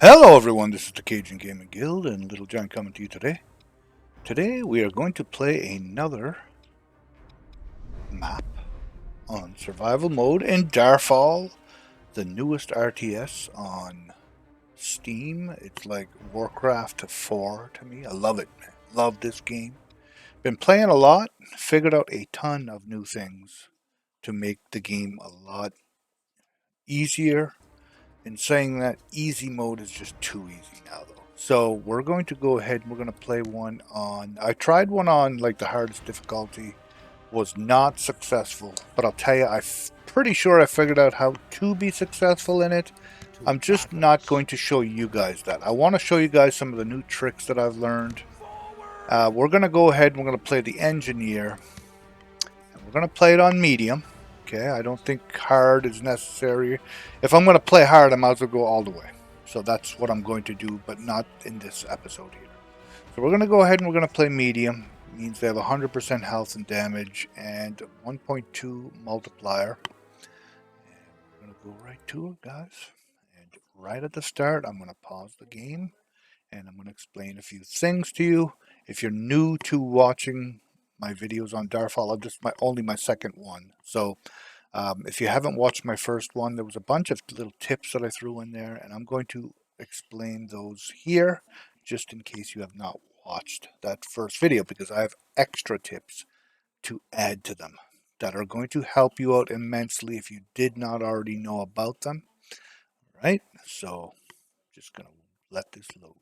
Hello everyone, this is the Cajun Gaming Guild and Little John coming to you today. Today we are going to play another map on survival mode in Darfall, the newest RTS on Steam. It's like Warcraft 4 to me. I love it, man. Love this game. Been playing a lot, figured out a ton of new things to make the game a lot easier. In saying that, easy mode is just too easy now though. So we're going to go ahead and we're going to play one on, I tried one on like the hardest difficulty, was not successful, but I'll tell you, pretty sure I figured out how to be successful in it. I'm just not going to show you guys that. I want to show you guys some of the new tricks that I've learned. We're going to go ahead and we're going to play the engineer, and we're going to play it on medium. Okay, I don't think hard is necessary. If I'm going to play hard, I might as well go all the way. So that's what I'm going to do, but not in this episode here. So we're going to go ahead and we're going to play medium. It means they have 100% health and damage and 1.2 multiplier. And we're going to go right to it, guys. And right at the start, I'm going to pause the game and I'm going to explain a few things to you. If you're new to watching my videos on Darfall, I'm just only my second one. So if you haven't watched my first one, there was a bunch of little tips that I threw in there, and I'm going to explain those here just in case you have not watched that first video, because I have extra tips to add to them that are going to help you out immensely if you did not already know about them. All right, so just going to let this load.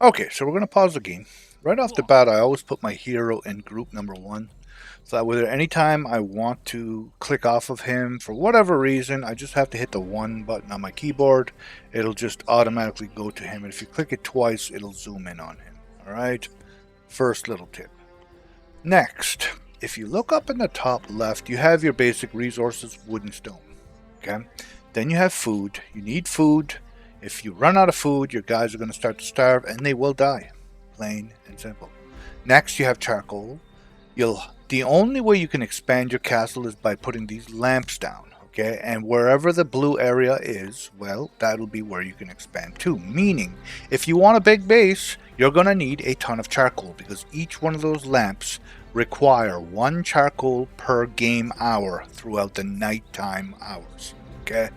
Okay, so we're going to pause the game. Right off the bat, I always put my hero in group number 1. So that way, anytime I want to click off of him for whatever reason, I just have to hit the 1 button on my keyboard. It'll just automatically go to him. And if you click it twice, it'll zoom in on him. Alright? First little tip. Next, if you look up in the top left, you have your basic resources, wood and stone. Okay? Then you have food. You need food. If you run out of food, your guys are going to start to starve and they will die. Plain and simple. Next, you have charcoal. The only way you can expand your castle is by putting these lamps down, okay? And wherever the blue area is, well, that'll be where you can expand to. Meaning, if you want a big base, you're going to need a ton of charcoal because each one of those lamps require 1 charcoal per game hour throughout the nighttime hours, okay?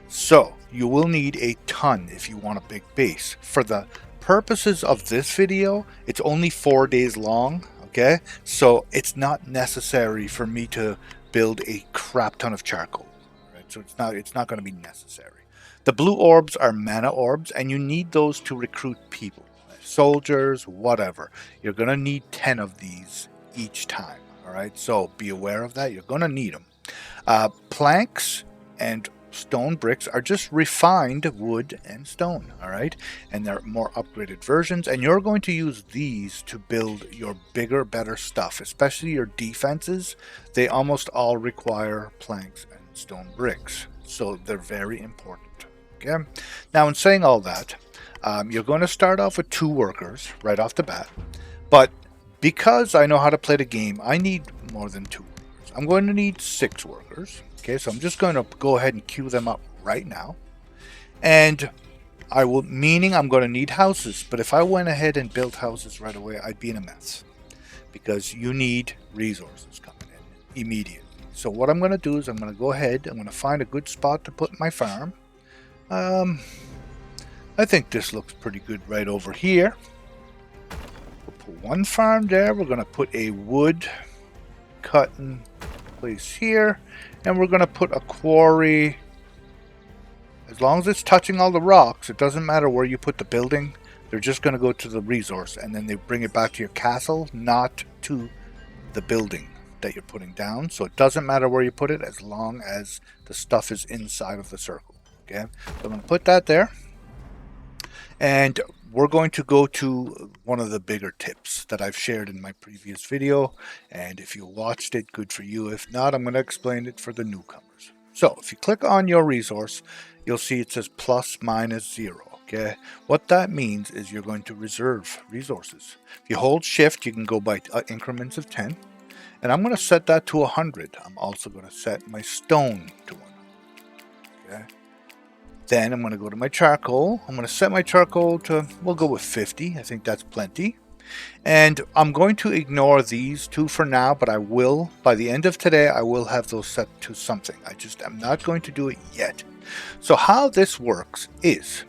So, you will need a ton if you want a big base. For the purposes of this video, it's only 4 days long, okay? So it's not necessary for me to build a crap ton of charcoal, right? So it's not going to be necessary. The blue orbs are mana orbs, and you need those to recruit people, soldiers, whatever. You're going to need 10 of these each time, all right? So be aware of that. You're going to need them. Planks and stone bricks are just refined wood and stone, all right? And they're more upgraded versions, and you're going to use these to build your bigger, better stuff, especially your defenses. They almost all require planks and stone bricks, so they're very important, okay? Now, in saying all that, you're going to start off with 2 workers right off the bat, but because I know how to play the game, I need more than 2 workers. I'm going to need 6 workers. Okay, so I'm just going to go ahead and queue them up right now. And meaning I'm going to need houses. But if I went ahead and built houses right away, I'd be in a mess. Because you need resources coming in immediately. So what I'm going to do is I'm going to go ahead, I'm going to find a good spot to put my farm. I think this looks pretty good right over here. We'll put 1 farm there. We're going to put a wood cutting place here, and we're going to put a quarry. As long as it's touching all the rocks, it doesn't matter where you put the building. They're just going to go to the resource, and then they bring it back to your castle, not to the building that you're putting down. So it doesn't matter where you put it as long as the stuff is inside of the circle. Okay, so I'm going to put that there, and we're going to go to one of the bigger tips that I've shared in my previous video. And if you watched it, good for you. If not, I'm going to explain it for the newcomers. So if you click on your resource, you'll see it says plus minus 0. Okay, what that means is you're going to reserve resources. If you hold shift, you can go by increments of 10. And I'm going to set that to 100. I'm also going to set my stone to 100. Okay. Then I'm going to go to my charcoal. I'm going to set my charcoal to, we'll go with 50. I think that's plenty. And I'm going to ignore these two for now, but I will, by the end of today, I will have those set to something. I'm not going to do it yet. So how this works is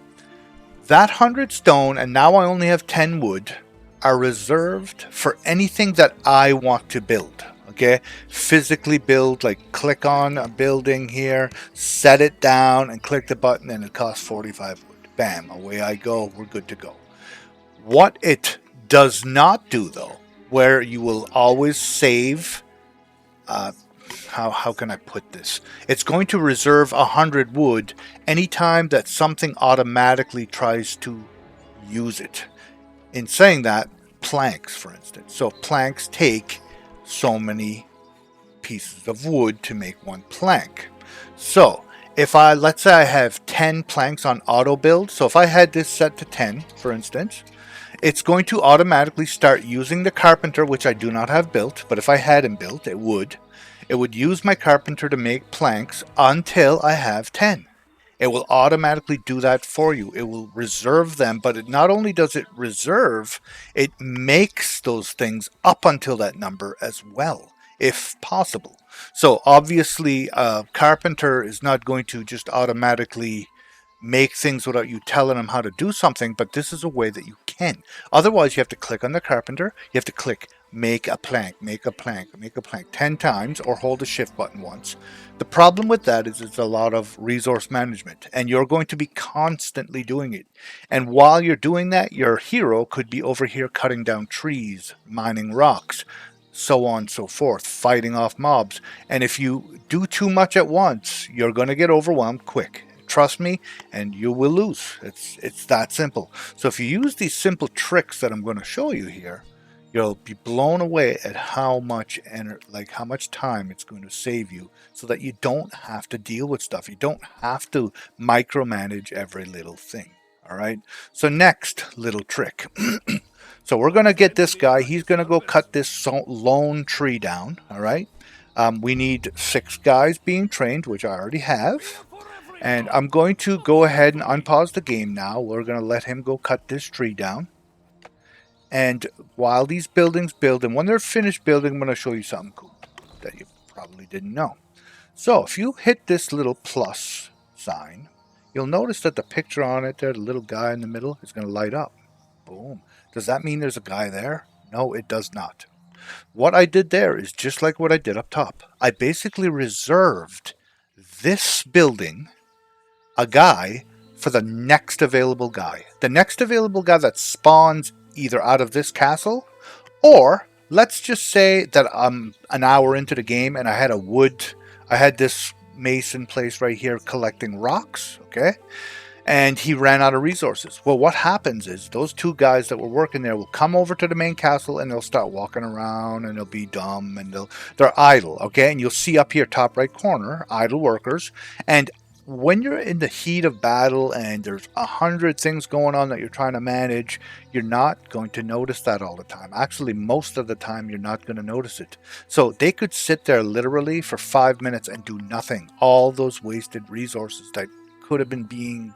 that 100 stone, and now I only have 10 wood, are reserved for anything that I want to build. Okay, physically build, like click on a building here, set it down, and click the button, and it costs 45 wood. Bam, away I go. We're good to go. What it does not do, though, where you will always save. How can I put this? It's going to reserve 100 wood anytime that something automatically tries to use it. In saying that, planks, for instance. So planks take so many pieces of wood to make one plank. So if let's say I have 10 planks on auto build. So if I had this set to 10, for instance, it's going to automatically start using the carpenter, which I do not have built, but if I had him built, it would. It would use my carpenter to make planks until I have 10. It will automatically do that for you. It will reserve them, but it not only does it reserve, it makes those things up until that number as well, if possible. So obviously, a carpenter is not going to just automatically make things without you telling them how to do something, but this is a way that you can. Otherwise, you have to click on the carpenter, you have to click make a plank, make a plank, make a plank 10 times, or hold the shift button once. The problem with that is it's a lot of resource management, and you're going to be constantly doing it. And while you're doing that, your hero could be over here cutting down trees, mining rocks, so on and so forth, fighting off mobs. And if you do too much at once, you're going to get overwhelmed quick. Trust me, and you will lose. It's that simple. So if you use these simple tricks that I'm going to show you here, you'll be blown away at how much how much time it's going to save you, so that you don't have to deal with stuff. You don't have to micromanage every little thing. All right. So next little trick. So we're going to get this guy. He's going to go cut this lone tree down. All right. We need 6 guys being trained, which I already have. And I'm going to go ahead and unpause the game now. We're going to let him go cut this tree down. And while these buildings build, and when they're finished building, I'm going to show you something cool that you probably didn't know. So if you hit this little plus sign, you'll notice that the picture on it there, the little guy in the middle, is going to light up. Boom. Does that mean there's a guy there? No, it does not. What I did there is just like what I did up top. I basically reserved this building a guy for the next available guy. The next available guy that spawns either out of this castle, or let's just say that I'm an hour into the game and I had this mason place right here collecting rocks, okay? And he ran out of resources. Well, what happens is those 2 guys that were working there will come over to the main castle and they'll start walking around and they'll be dumb and they're idle, okay? And you'll see up here top right corner, idle workers. And when you're in the heat of battle and there's 100 things going on that you're trying to manage, you're not going to notice that all the time. Actually, most of the time, you're not going to notice it. So they could sit there literally for 5 minutes and do nothing. All those wasted resources that could have been being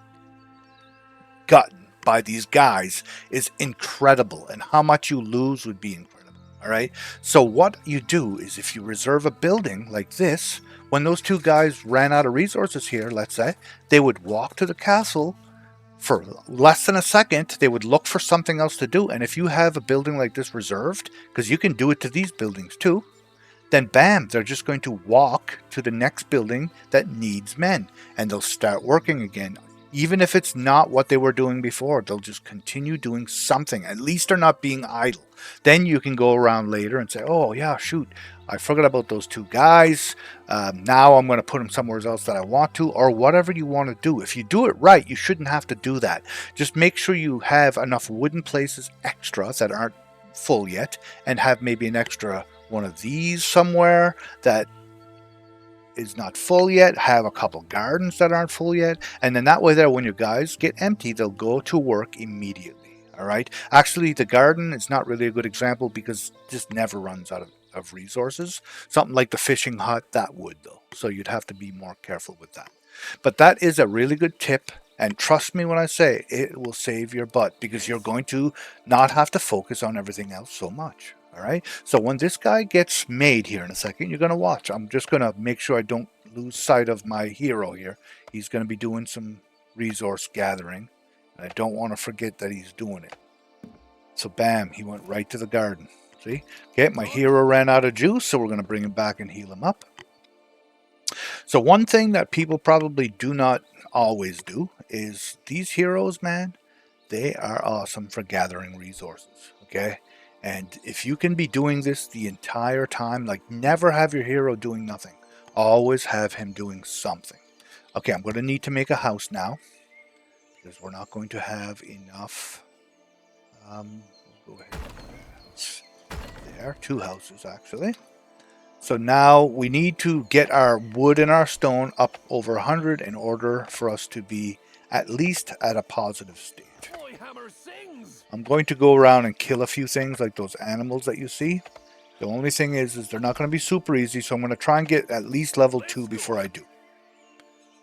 gotten by these guys is incredible, and how much you lose would be incredible. All right. So what you do is, if you reserve a building like this, when those 2 guys ran out of resources here, let's say, they would walk to the castle for less than a second. They would look for something else to do. And if you have a building like this reserved, because you can do it to these buildings too, then bam, they're just going to walk to the next building that needs men, and they'll start working again. Even if it's not what they were doing before, they'll just continue doing something. At least they're not being idle. Then you can go around later and say, oh yeah, shoot, I forgot about those 2 guys. Now I'm going to put them somewhere else that I want to, or whatever you want to do. If you do it right, you shouldn't have to do that. Just make sure you have enough wooden places extra that aren't full yet, and have maybe an extra one of these somewhere that is not full yet. Have a couple gardens that aren't full yet, and then that way there, when your guys get empty, they'll go to work immediately. All right. Actually, the garden is not really a good example because it just never runs out of resources. Something like the fishing hut, that would, though. So you'd have to be more careful with that. But that is a really good tip. And trust me when I say it will save your butt because you're going to not have to focus on everything else so much. All right. So when this guy gets made here in a second, you're going to watch. I'm just going to make sure I don't lose sight of my hero here. He's going to be doing some resource gathering. And I don't want to forget that he's doing it. So bam, he went right to the garden. See? Okay, my hero ran out of juice, so we're going to bring him back and heal him up. So one thing that people probably do not always do is these heroes, man, they are awesome for gathering resources, okay? And if you can be doing this the entire time, like never have your hero doing nothing. Always have him doing something. Okay, I'm going to need to make a house now because we're not going to have enough. We'll go ahead and put a house there. 2 houses, actually. So now we need to get our wood and our stone up over 100 in order for us to be at least at a positive state. I'm going to go around and kill a few things like those animals that you see. The only thing is they're not going to be super easy, so I'm going to try and get at least level 2 before I do.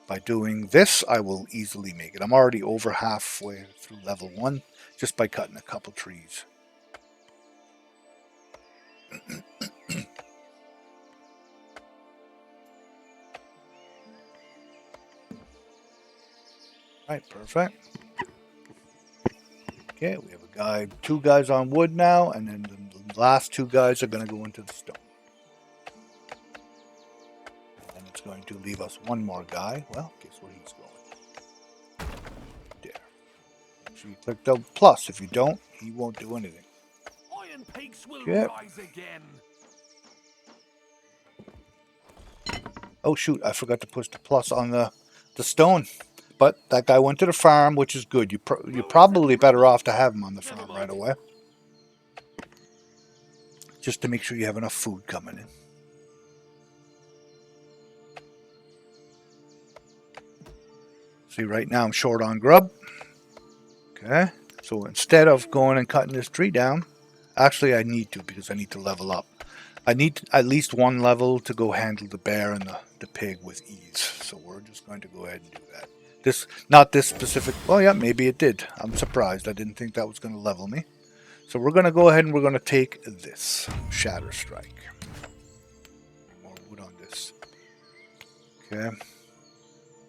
By doing this, I will easily make it. I'm already over halfway through level 1 just by cutting a couple trees. Alright, perfect. Okay, we have a guy, 2 guys on wood now, and then the last 2 guys are going to go into the stone. And it's going to leave us 1 more guy. Well, guess where he's going? There. Make sure you click the plus. If you don't, he won't do anything. Iron Peaks will rise again. Oh shoot, I forgot to push the plus on the stone. But that guy went to the farm, which is good. You're probably better off to have him on the farm right away. Just to make sure you have enough food coming in. See, right now I'm short on grub. Okay, so instead of going and cutting this tree down, actually I need to because I need to level up. I need at least 1 level to go handle the bear and the pig with ease. So we're just going to go ahead and do that. Not this specific. Well, yeah, maybe it did. I'm surprised. I didn't think that was going to level me. So we're going to go ahead and we're going to take this Shatter Strike. More wood on this. Okay.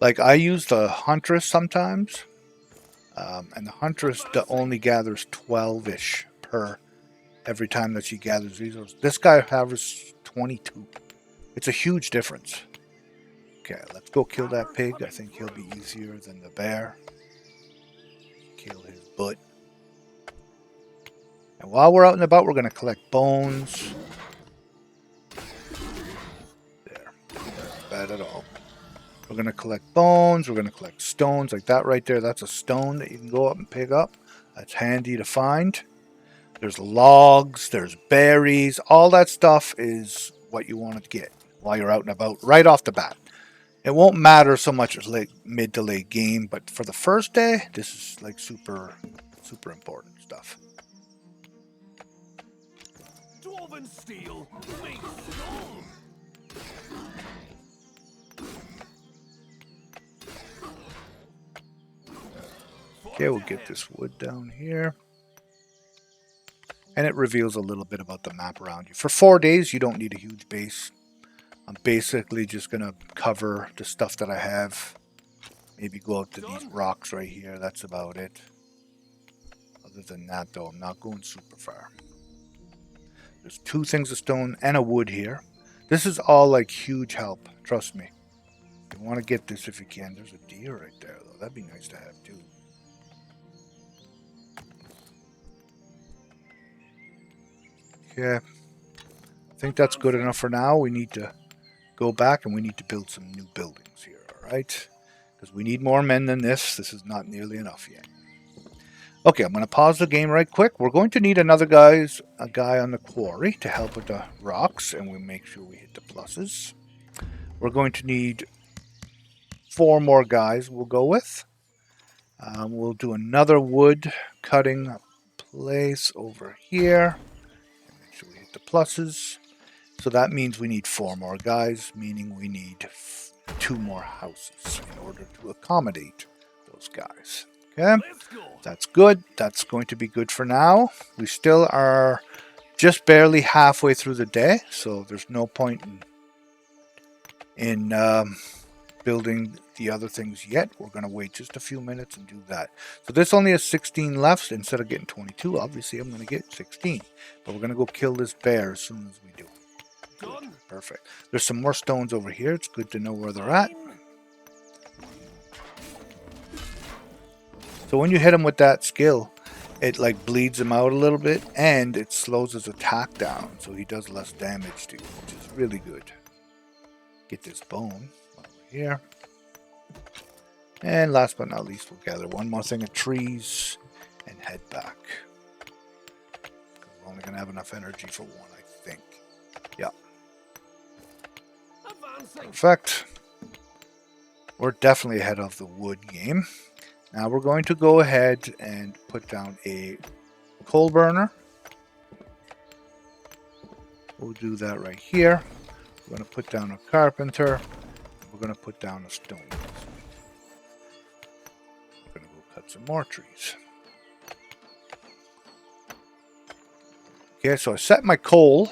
Like I use the Huntress sometimes, and the Huntress only gathers 12-ish per every time that she gathers resources. This guy gathers 22. It's a huge difference. Okay, let's go kill that pig. I think he'll be easier than the bear. Kill his butt. And while we're out and about, we're going to collect bones. There. Not bad at all. We're going to collect bones. We're going to collect stones like that right there. That's a stone that you can go up and pick up. That's handy to find. There's logs. There's berries. All that stuff is what you want to get while you're out and about right off the bat. It won't matter so much as late, mid to late game, but for the first day, this is like super, super important stuff. Dwarven steel meets stone. Okay, we'll get this wood down here. And it reveals a little bit about the map around you. For 4 days, you don't need a huge base. I'm basically just going to cover the stuff that I have. Maybe go out to these rocks right here. That's about it. Other than that, though, I'm not going super far. There's 2 things of stone and a wood here. This is all like huge help. Trust me. You want to get this if you can. There's a deer right there, though. That'd be nice to have, too. Okay. I think that's good enough for now. We need to go back and we need to build some new buildings here, alright? Because we need more men than this. This is not nearly enough yet. Okay, I'm going to pause the game right quick. We're going to need a guy on the quarry to help with the rocks, and we make sure we hit the pluses. We're going to need 4 more guys we'll go with. We'll do another wood cutting place over here. Make sure we hit the pluses. So that means we need 4 more guys, meaning we need 2 more houses in order to accommodate those guys. Okay, Let's go. that's good. That's going to be good for now. We still are just barely halfway through the day, so there's no point in building the other things yet. We're going to wait just a few minutes and do that. So this only has 16 left. Instead of getting 22, obviously I'm going to get 16. But we're going to go kill this bear as soon as we do. Done. Perfect. There's some more stones over here. It's good to know where they're at. So when you hit him with that skill, it like bleeds him out a little bit and it slows his attack down, so he does less damage to you, which is really good. Get this bone over here. And last but not least, we'll gather one more thing of trees and head back. We're only going to have enough energy for one, I think. Yeah. Advancing. Perfect. We're definitely ahead of the wood game. Now we're going to go ahead and put down a coal burner. We'll do that right here. We're going to put down a carpenter. We're going to put down a stone. We're going to go cut some more trees. Okay, so I set my coal.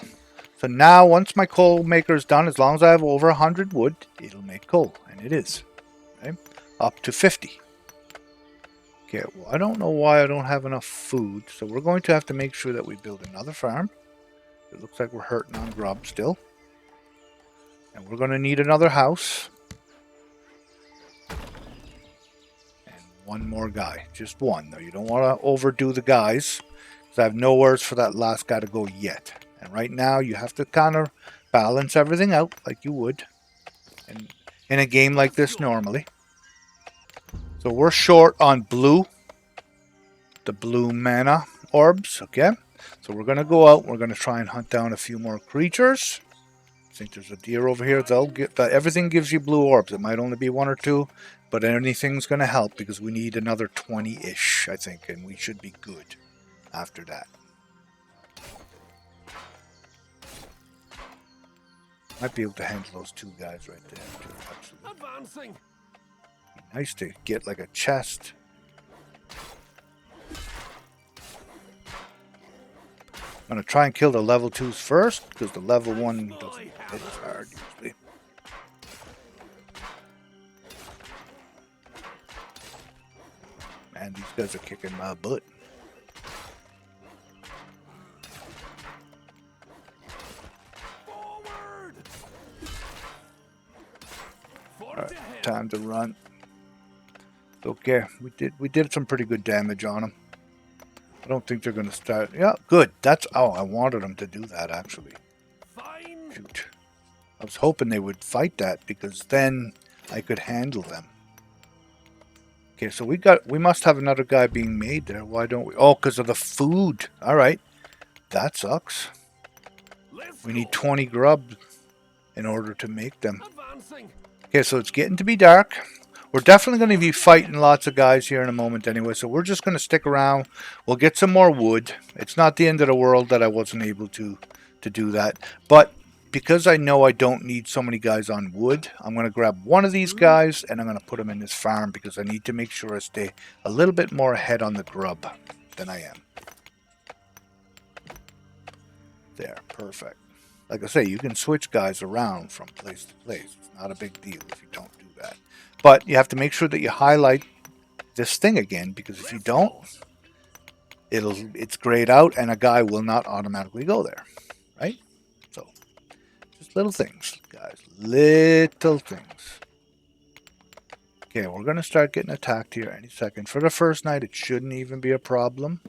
So now once my coal maker is done, as long as I have over 100 wood, it'll make coal. And it is. Okay? Up to 50. Okay, well, I don't know why I don't have enough food, so we're going to have to make sure that we build another farm. It looks like we're hurting on grub still. And we're going to need another house. And one more guy. Just one, though. You don't want to overdo the guys, because I have nowhere for that last guy to go yet. And right now, you have to kind of balance everything out like you would in a game like this normally. So we're short on blue, the blue mana orbs, okay? So we're going to go out, we're going to try and hunt down a few more creatures. I think there's a deer over here. Everything gives you blue orbs. It might only be 1 or 2, but anything's going to help because we need another 20-ish, I think, and we should be good after that. Might be able to handle those 2 guys right there, too, absolutely. Advancing. Nice to get like a chest. I'm going to try and kill the level 2s first, because the level 1 doesn't hit as hard usually. Man, these guys are kicking my butt. Forward. Alright, time to run. Okay, we did some pretty good damage on them. I don't think they're going to start. Yeah, good. I wanted them to do that, actually. Fine. Shoot. I was hoping they would fight that, because then I could handle them. Okay, so we must have another guy being made there. Why don't we? Oh, because of the food. All right. That sucks. We need 20 grub in order to make them. Advancing. Okay, so it's getting to be dark. We're definitely going to be fighting lots of guys here in a moment anyway, so we're just going to stick around. We'll get some more wood. It's not the end of the world that I wasn't able to do that. But because I know I don't need so many guys on wood, I'm going to grab one of these guys and I'm going to put him in this farm because I need to make sure I stay a little bit more ahead on the grub than I am. There, perfect. Like I say, you can switch guys around from place to place. It's not a big deal if you don't do that. But you have to make sure that you highlight this thing again, because if you don't, it's grayed out and a guy will not automatically go there, right? So, just little things, guys. Little things. Okay, we're going to start getting attacked here any second. For the first night, it shouldn't even be a problem.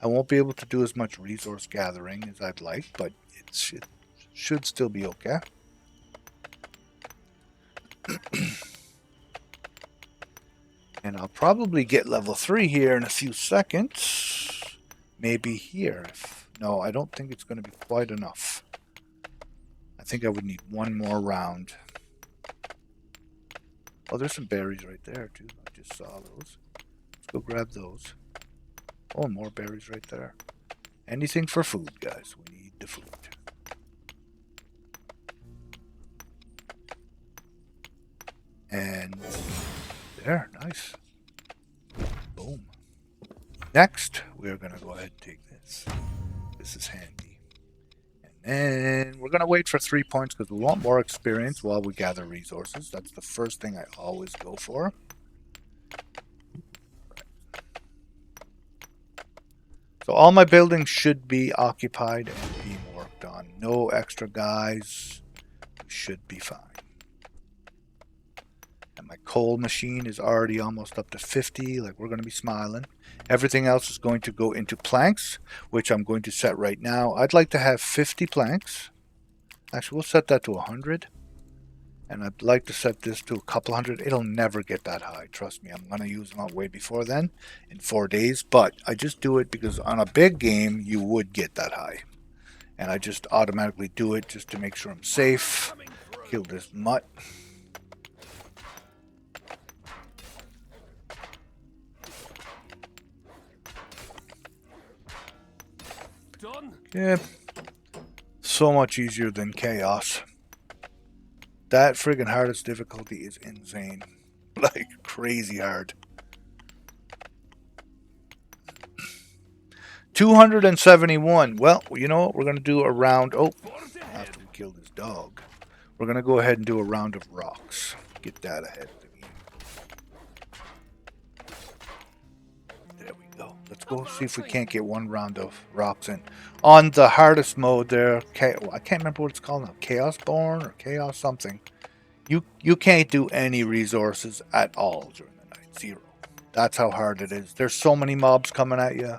I won't be able to do as much resource gathering as I'd like, but it should still be okay. And I'll probably get level 3 here in a few seconds. Maybe here. No, I don't think it's going to be quite enough. I think I would need one more round. Oh, there's some berries right there, too. I just saw those. Let's go grab those. Oh, more berries right there. Anything for food, guys. We need the food. And there, nice. Boom. Next, we're going to go ahead and take this. This is handy. And we're going to wait for 3 points because we want more experience while we gather resources. That's the first thing I always go for. So all my buildings should be occupied and being worked on. No extra guys. We should be fine. And my coal machine is already almost up to 50. Like, we're going to be smiling. Everything else is going to go into planks, which I'm going to set right now. I'd like to have 50 planks. Actually, we'll set that to 100. And I'd like to set this to a couple hundred. It'll never get that high. Trust me, I'm going to use them out way before then, in 4 days. But I just do it because on a big game, you would get that high. And I just automatically do it just to make sure I'm safe. Kill this mutt. Done. Yeah. So much easier than chaos. That friggin' hardest difficulty is insane. Like, crazy hard. 271. Well, you know what? We're going to do a round. Oh, after we kill this dog, we're going to go ahead and do a round of rocks. Get that ahead of the game. There we go. Let's go see if we can't get one round of rocks in. On the hardest mode there, I can't remember what it's called now. Chaos Born or Chaos something. You can't do any resources at all during the night. Zero. That's how hard it is. There's so many mobs coming at you,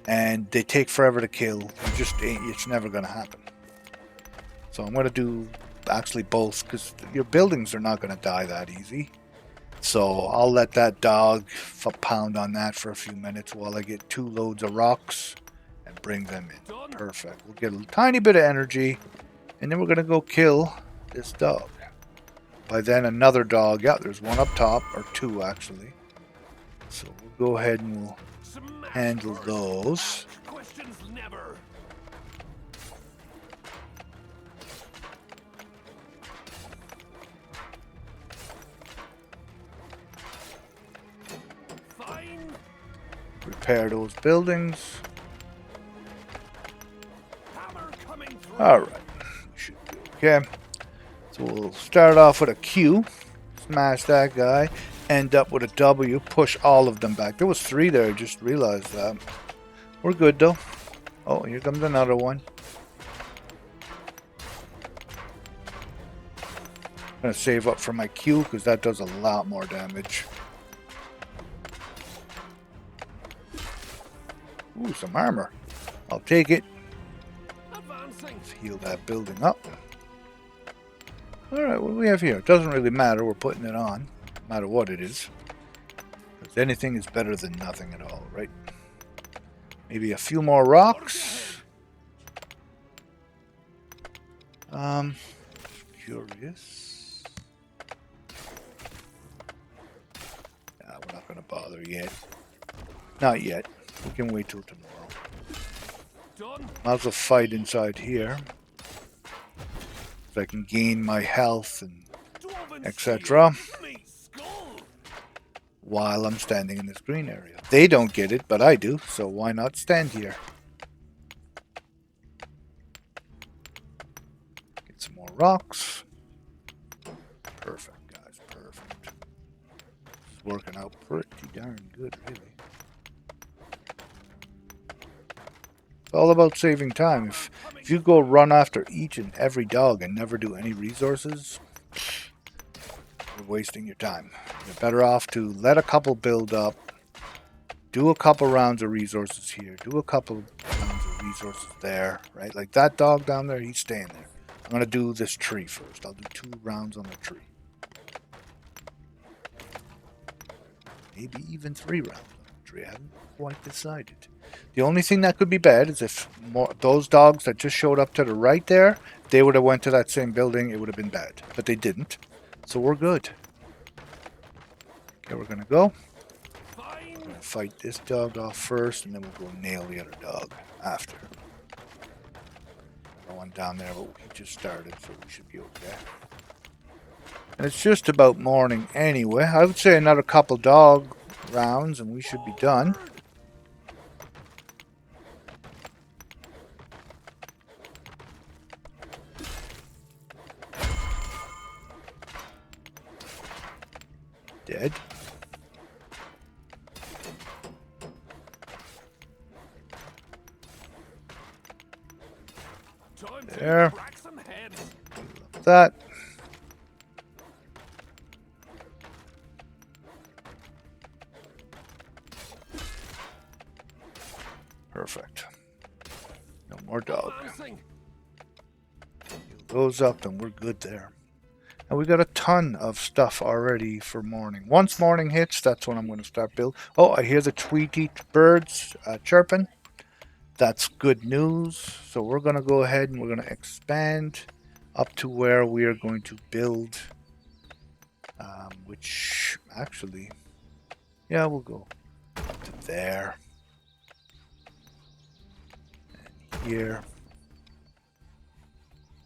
and they take forever to kill. It's never going to happen. So I'm going to do actually both, because your buildings are not going to die that easy. So I'll let that dog pound on that for a few minutes while I get 2 loads of rocks and bring them in. Perfect. We'll get a tiny bit of energy, and then we're going to go kill this dog. By then, another dog. Yeah, there's one up top, or 2 actually. So we'll go ahead and we'll handle those. Questions never. Fine. Repair those buildings. Hammer coming through. Alright. Should be okay. So we'll start off with a Q. Smash that guy. End up with a W. Push all of them back. There was 3 there. I just realized that. We're good though. Oh, here comes another one. I'm going to save up for my Q because that does a lot more damage. Ooh, some armor. I'll take it. Advancing. Let's heal that building up. Alright, what do we have here? It doesn't really matter. We're putting it on. No matter what it is. Because anything is better than nothing at all, right? Maybe a few more rocks. Curious. Nah, we're not going to bother yet. Not yet. We can wait till tomorrow. Done. Might as well fight inside here. So I can gain my health and etc. While I'm standing in this green area. They don't get it, but I do, so why not stand here? Get some more rocks. Perfect, guys, perfect. It's working out pretty darn good, really. It's all about saving time. If you go run after each and every dog and never do any resources, you're wasting your time. You're better off to let a couple build up, do a couple rounds of resources here, do a couple rounds of resources there, right? Like that dog down there, he's staying there. I'm going to do this tree first. I'll do 2 rounds on the tree. Maybe even 3 rounds on the tree. I haven't quite decided. The only thing that could be bad is if those dogs that just showed up to the right there, they would have went to that same building, it would have been bad. But they didn't. So we're good. Okay, we're going to go. We're going to fight this dog off first, and then we'll go nail the other dog after. No one down there, but we just started, so we should be okay. And it's just about morning anyway. I would say another couple dog rounds and we should be done. Dead. Time There. to crack some heads. That. Perfect. No more dog. Advancing. Goes up and we're good there. And we got a ton of stuff already for morning. Once morning hits, that's when I'm going to start building. Oh, I hear the Tweety birds chirping. That's good news. So we're going to go ahead and we're going to expand up to where we are going to build. Which actually, yeah, we'll go up to there. And here.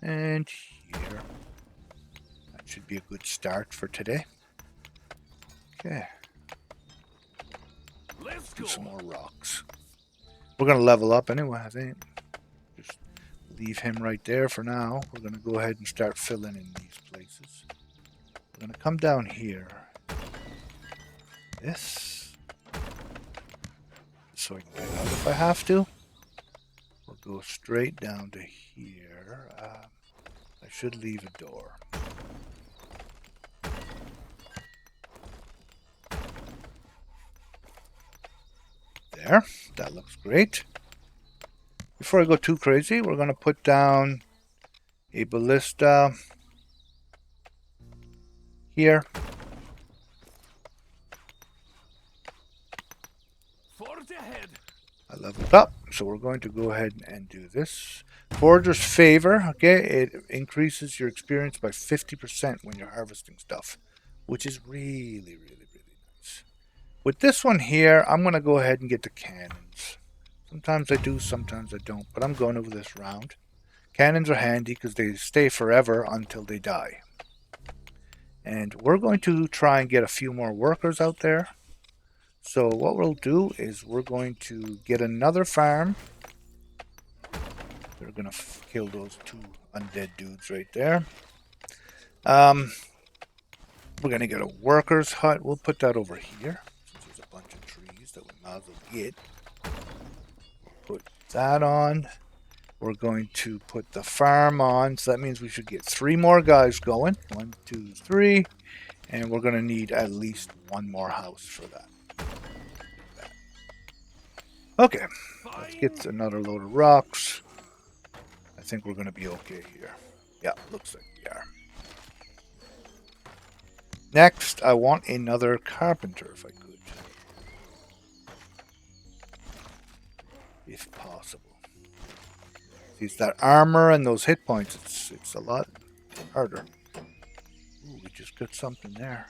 And here. That should be a good start for today. Okay. Let's Do go. some more rocks. We're going to level up anyway, I think. Just leave him right there for now. We're going to go ahead and start filling in these places. We're going to come down here. This. So I can get out if I have to. We'll go straight down to here. I should leave a door. There. That looks great. Before I go too crazy, we're going to put down a ballista here. Forge ahead. I leveled up, so we're going to go ahead and do this. Forager's Favor, okay, it increases your experience by 50% when you're harvesting stuff, which is really, really, really nice. With this one here, I'm going to go ahead and get the cannons. Sometimes I do, sometimes I don't, but I'm going over this round. Cannons are handy because they stay forever until they die. And we're going to try and get a few more workers out there. So what we'll do is we're going to get another farm. We're going to kill those two undead dudes right there. We're going to get a worker's hut. We'll put that over here. Since there's a bunch of trees that we might as well get. Put that on. We're going to put the farm on. So that means we should get 3 more guys going. 1, 2, 3. And we're going to need at least 1 more house for that. Okay, let's get another load of rocks. I think we're going to be okay here. Yeah, looks like we are. Next, I want another carpenter if I could. If possible. It's that armor and those hit points, it's a lot harder. Ooh, we just got something there.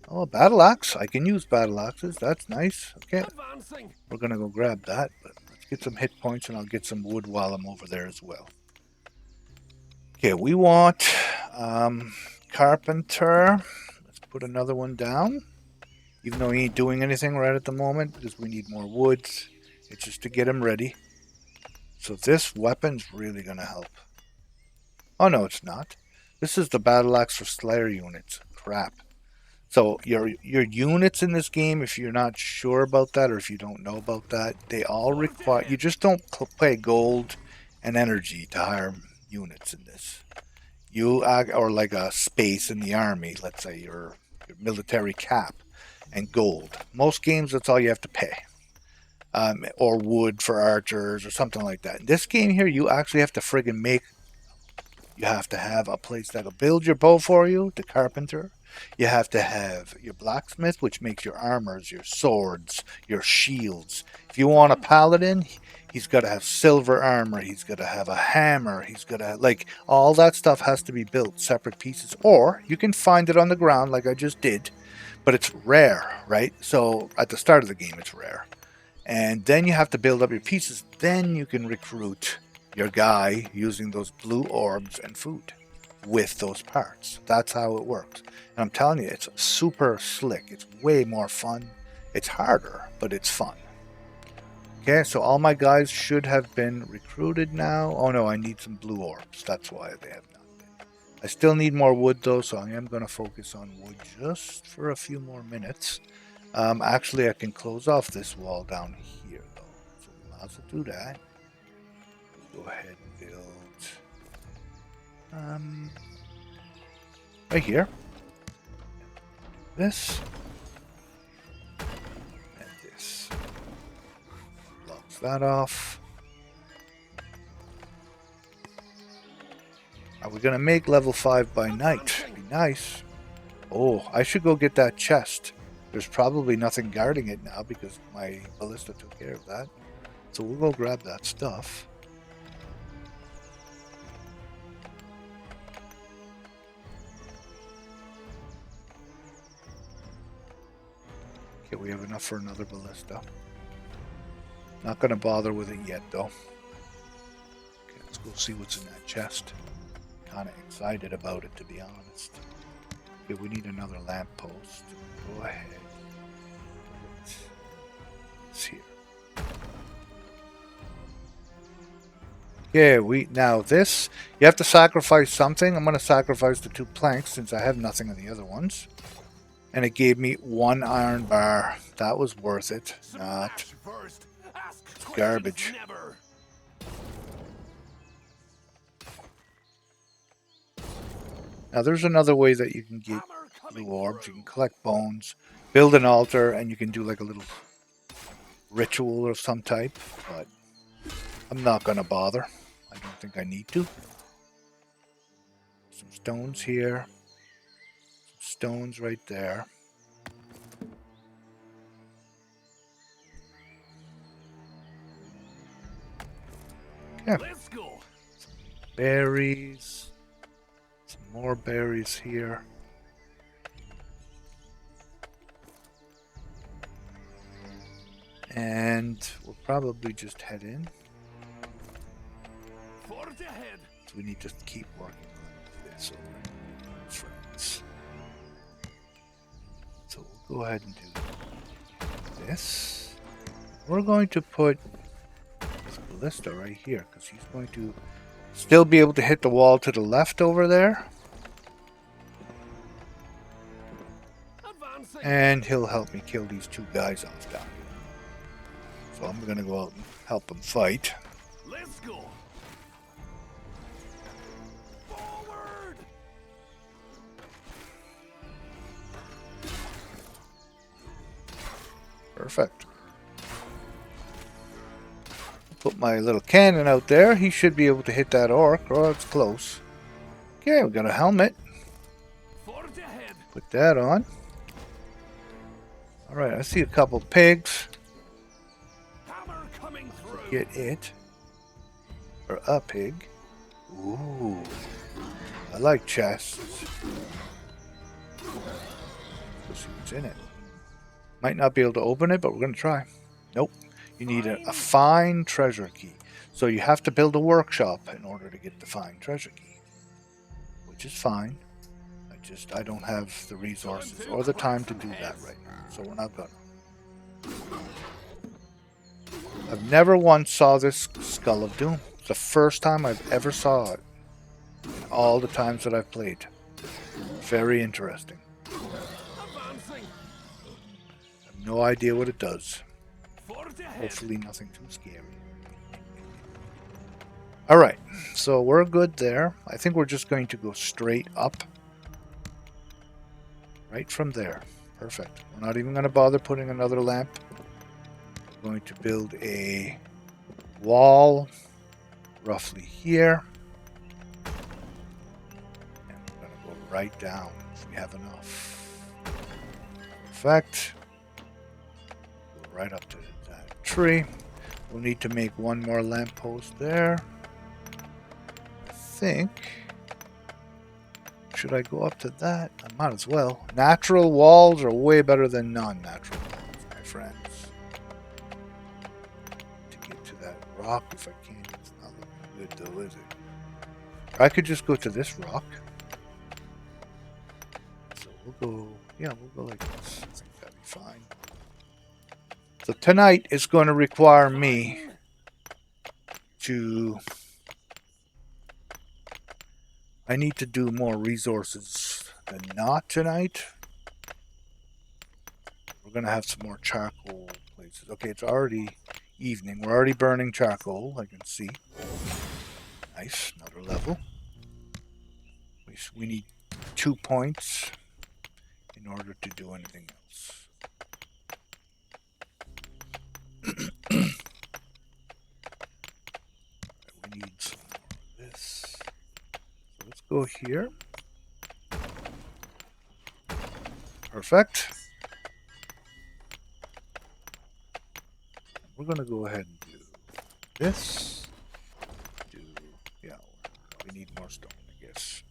Oh, a battle axe. I can use battle axes. That's nice. Okay. Advancing. We're going to go grab that, but let's get some hit points and I'll get some wood while I'm over there as well. Okay, we want carpenter. Let's put another one down. Even though he ain't doing anything right at the moment because we need more woods. It's just to get him ready. So this weapon's really going to help. Oh, no, it's not. This is the battle axe for Slayer units. Crap. So your units in this game, if you're not sure about that or if you don't know about that, they all require... You just don't pay gold and energy to hire units in this. You or like a space in the army, let's say your military cap and gold. Most games, that's all you have to pay. Or wood for archers or something like that. In this game here, you actually have to friggin' make... You have to have a place that'll build your bow for you, the carpenter. You have to have your blacksmith, which makes your armors, your swords, your shields. If you want a paladin, he's got to have silver armor. He's got to have a hammer. He's got to, like, all that stuff has to be built separate pieces. Or you can find it on the ground like I just did, but it's rare, right? So at the start of the game, it's rare. And then you have to build up your pieces. Then you can recruit your guy using those blue orbs and food. with those parts. That's how it works. And I'm telling you, it's super slick. It's way more fun. It's harder, but it's fun. Okay, so all my guys should have been recruited now. Oh no, I need some blue orbs. That's why they have not been. I still need more wood though, so I am going to focus on wood just for a few more minutes. Actually, I can close off this wall down here though. So we'll have to do that. Go ahead and build right here. This and this. Blocks that off. Are we gonna make level 5 by night? Be nice. Oh, I should go get that chest. There's probably nothing guarding it now because my ballista took care of that. So we'll go grab that stuff. Okay, we have enough for another ballista. Not going to bother with it yet, though. Okay, let's go see what's in that chest. Kind of excited about it, to be honest. Okay, we need another lamppost. Go ahead. It's here. Okay, now this, you have to sacrifice something. I'm going to sacrifice the 2 planks since I have nothing on the other ones. And it gave me 1 iron bar. That was worth it. Not. It's garbage. Now there's another way that you can get blue orbs. You can collect bones, build an altar, and you can do like a little ritual of some type. But I'm not going to bother. I don't think I need to. Some stones here. Stones right there. Yeah. Let's go. Some berries. Some more berries here. And we'll probably just head in. Forge ahead. So we need to keep working on this over, friends. So we'll go ahead and do this. We're going to put this ballista right here because he's going to still be able to hit the wall to the left over there. Advancing. And he'll help me kill these 2 guys off down here. So I'm going to go out and help them fight. Let's go. Forward. Perfect. Put my little cannon out there. He should be able to hit that orc. Oh, it's close. Okay, we got a helmet. Forge ahead. Put that on. Alright, I see a couple pigs. Hammer coming through. Get it. Or a pig. Ooh. I like chests. Let's see what's in it. Might not be able to open it, but we're going to try. Nope. You need a fine treasure key. So you have to build a workshop in order to get the fine treasure key. Which is fine. I don't have the resources or the time to do that right now. So we're not going to. I've never once saw this Skull of Doom. It's the first time I've ever saw it. In all the times that I've played. Very interesting. Advancing. I have no idea what it does. Forge ahead. Hopefully nothing too scary. Alright, so we're good there. I think we're just going to go straight up. Right from there. Perfect. We're not even going to bother putting another lamp. We're going to build a wall roughly here. And we're going to go right down if we have enough. Perfect. Go right up to that tree. We'll need to make 1 more lamppost there. I think. Should I go up to that? I might as well. Natural walls are way better than non-natural walls, my friends. To get to that rock, if I can, it's not looking good though, is it? I could just go to this rock. We'll go, yeah, we'll go like this. I think that'd be fine. So tonight is going to require me to... I need to do more resources than not tonight. We're going to have some more charcoal places. Okay, it's already evening. We're already burning charcoal, I can see. Nice, another level. We need 2 points in order to do anything else. We need some more of this. So let's go here. Perfect. We're going to go ahead and do this. Yeah, we need more stone, I guess.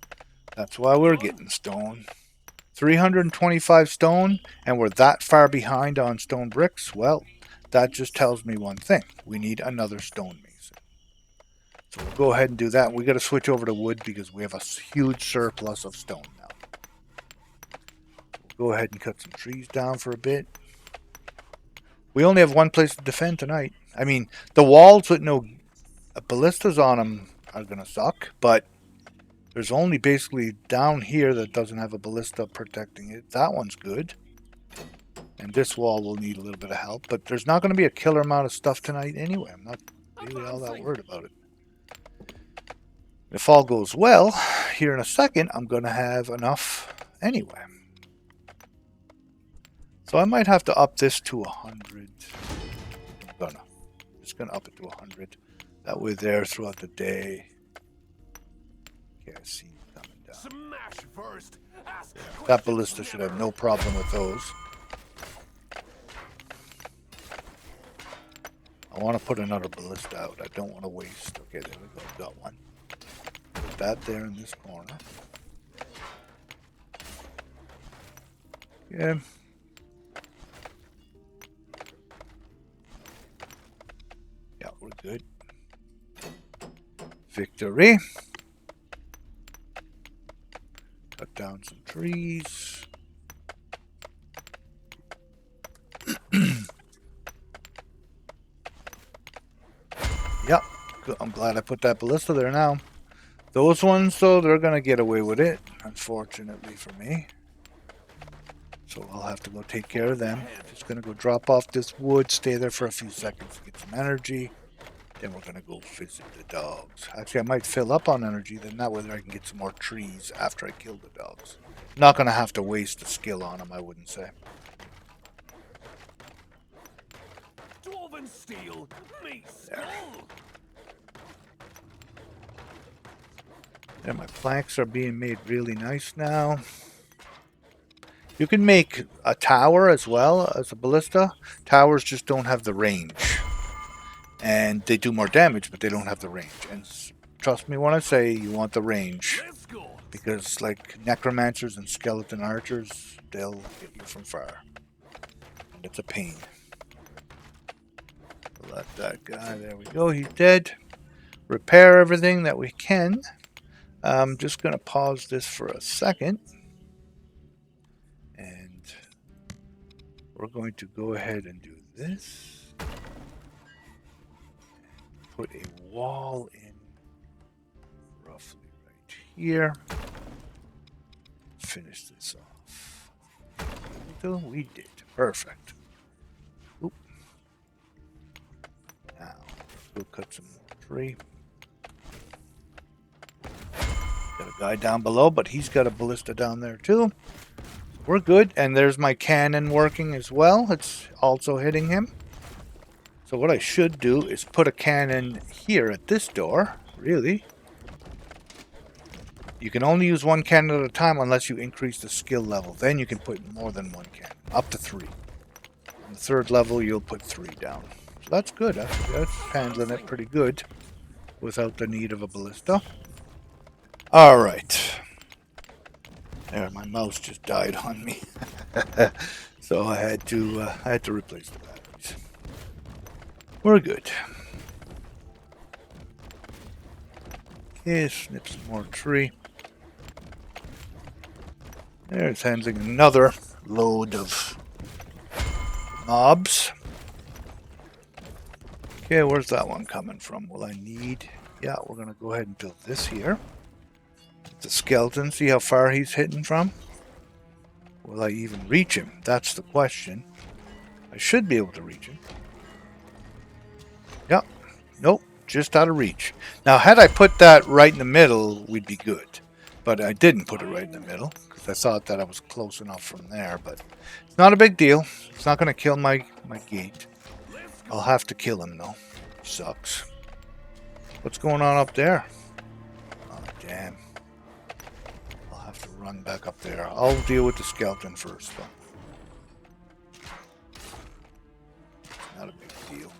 That's why we're getting stone. 325 stone, and we're that far behind on stone bricks. Well, that just tells me one thing. We need another stone mason. So we'll go ahead and do that. We got to switch over to wood because we have a huge surplus of stone now. We'll go ahead and cut some trees down for a bit. We only have one place to defend tonight. I mean, the walls with no ballistas on them are going to suck, but there's only basically down here that doesn't have a ballista protecting it. That one's good. And this wall will need a little bit of help, but there's not going to be a killer amount of stuff tonight anyway. I'm not really all that worried about it. If all goes well, here in a second, I'm going to have enough anyway. So I might have to up this to 100. I'm just going to up it to 100. That way there throughout the day. Okay, I see you coming down. Smash first. Ask That ballista should have no problem with those. I want to put another ballista out. I don't want to waste. Okay, there we go. Got one. Put that there in this corner. Yeah. Yeah, we're good. Victory. Cut down some trees. Yep. Good. I'm glad I put that ballista there now. Those ones, though, they're going to get away with it, unfortunately for me. So I'll have to go take care of them. Just going to go drop off this wood, stay there for a few seconds to get some energy. Then we're going to go visit the dogs. Actually, I might fill up on energy, then that way I can get some more trees after I kill the dogs. Not going to have to waste a skill on them, I wouldn't say. Dwarven steel. Me skull. There, my planks are being made really nice now. You can make a tower as well as a ballista. Towers just don't have the range. And they do more damage, but they don't have the range. And trust me when I say you want the range. Because like necromancers and skeleton archers, they'll get you from far. And it's a pain. Let that guy, there we go, he's dead. Repair everything that we can. I'm just going to pause this for a second. And we're going to go ahead and do this. Put a wall in roughly right here. Finish this off. We did. Perfect. Oop. Now, we'll cut some more tree. Got a guy down below, but he's got a ballista down there too. We're good. And there's my cannon working as well. It's also hitting him. So what I should do is put a cannon here at this door. Really? You can only use one cannon at a time unless you increase the skill level. Then you can put more than one cannon. Up to 3. On the 3rd level, you'll put 3 down. So that's good. That's handling it pretty good without the need of a ballista. Alright. There, my mouse just died on me. So I had to replace the batteries. We're good. Okay, snip some more tree. There's handling another load of mobs. Okay, where's that one coming from? Will I need... Yeah, we're going to go ahead and build this here. The skeleton, see how far he's hitting from? Will I even reach him? That's the question. I should be able to reach him. Yep. Nope. Just out of reach. Now, had I put that right in the middle, we'd be good. But I didn't put it right in the middle, because I thought that I was close enough from there. But it's not a big deal. It's not going to kill my gate. I'll have to kill him, though. Sucks. What's going on up there? Oh, damn. I'll have to run back up there. I'll deal with the skeleton first, though. Not a big deal.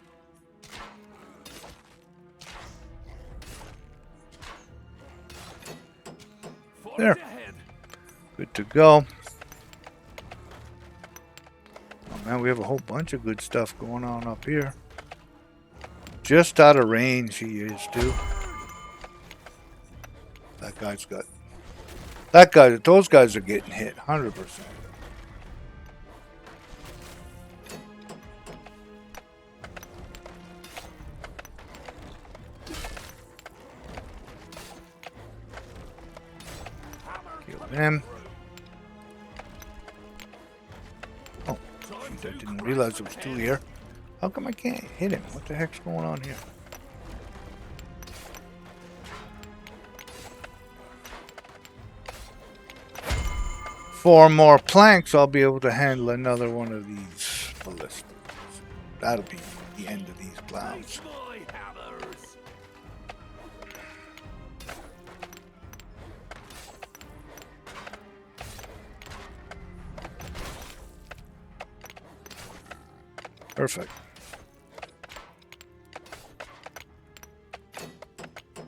There. Good to go. Oh man, we have a whole bunch of good stuff going on up here. Just out of range he is too. That guy's got... That guy, those guys are getting hit, 100%. Kill him. Oh, geez, I didn't realize there was two here. How come I can't hit him? What the heck's going on here? Four more planks, I'll be able to handle another one of these ballistas. That'll be the end of these clowns. Perfect.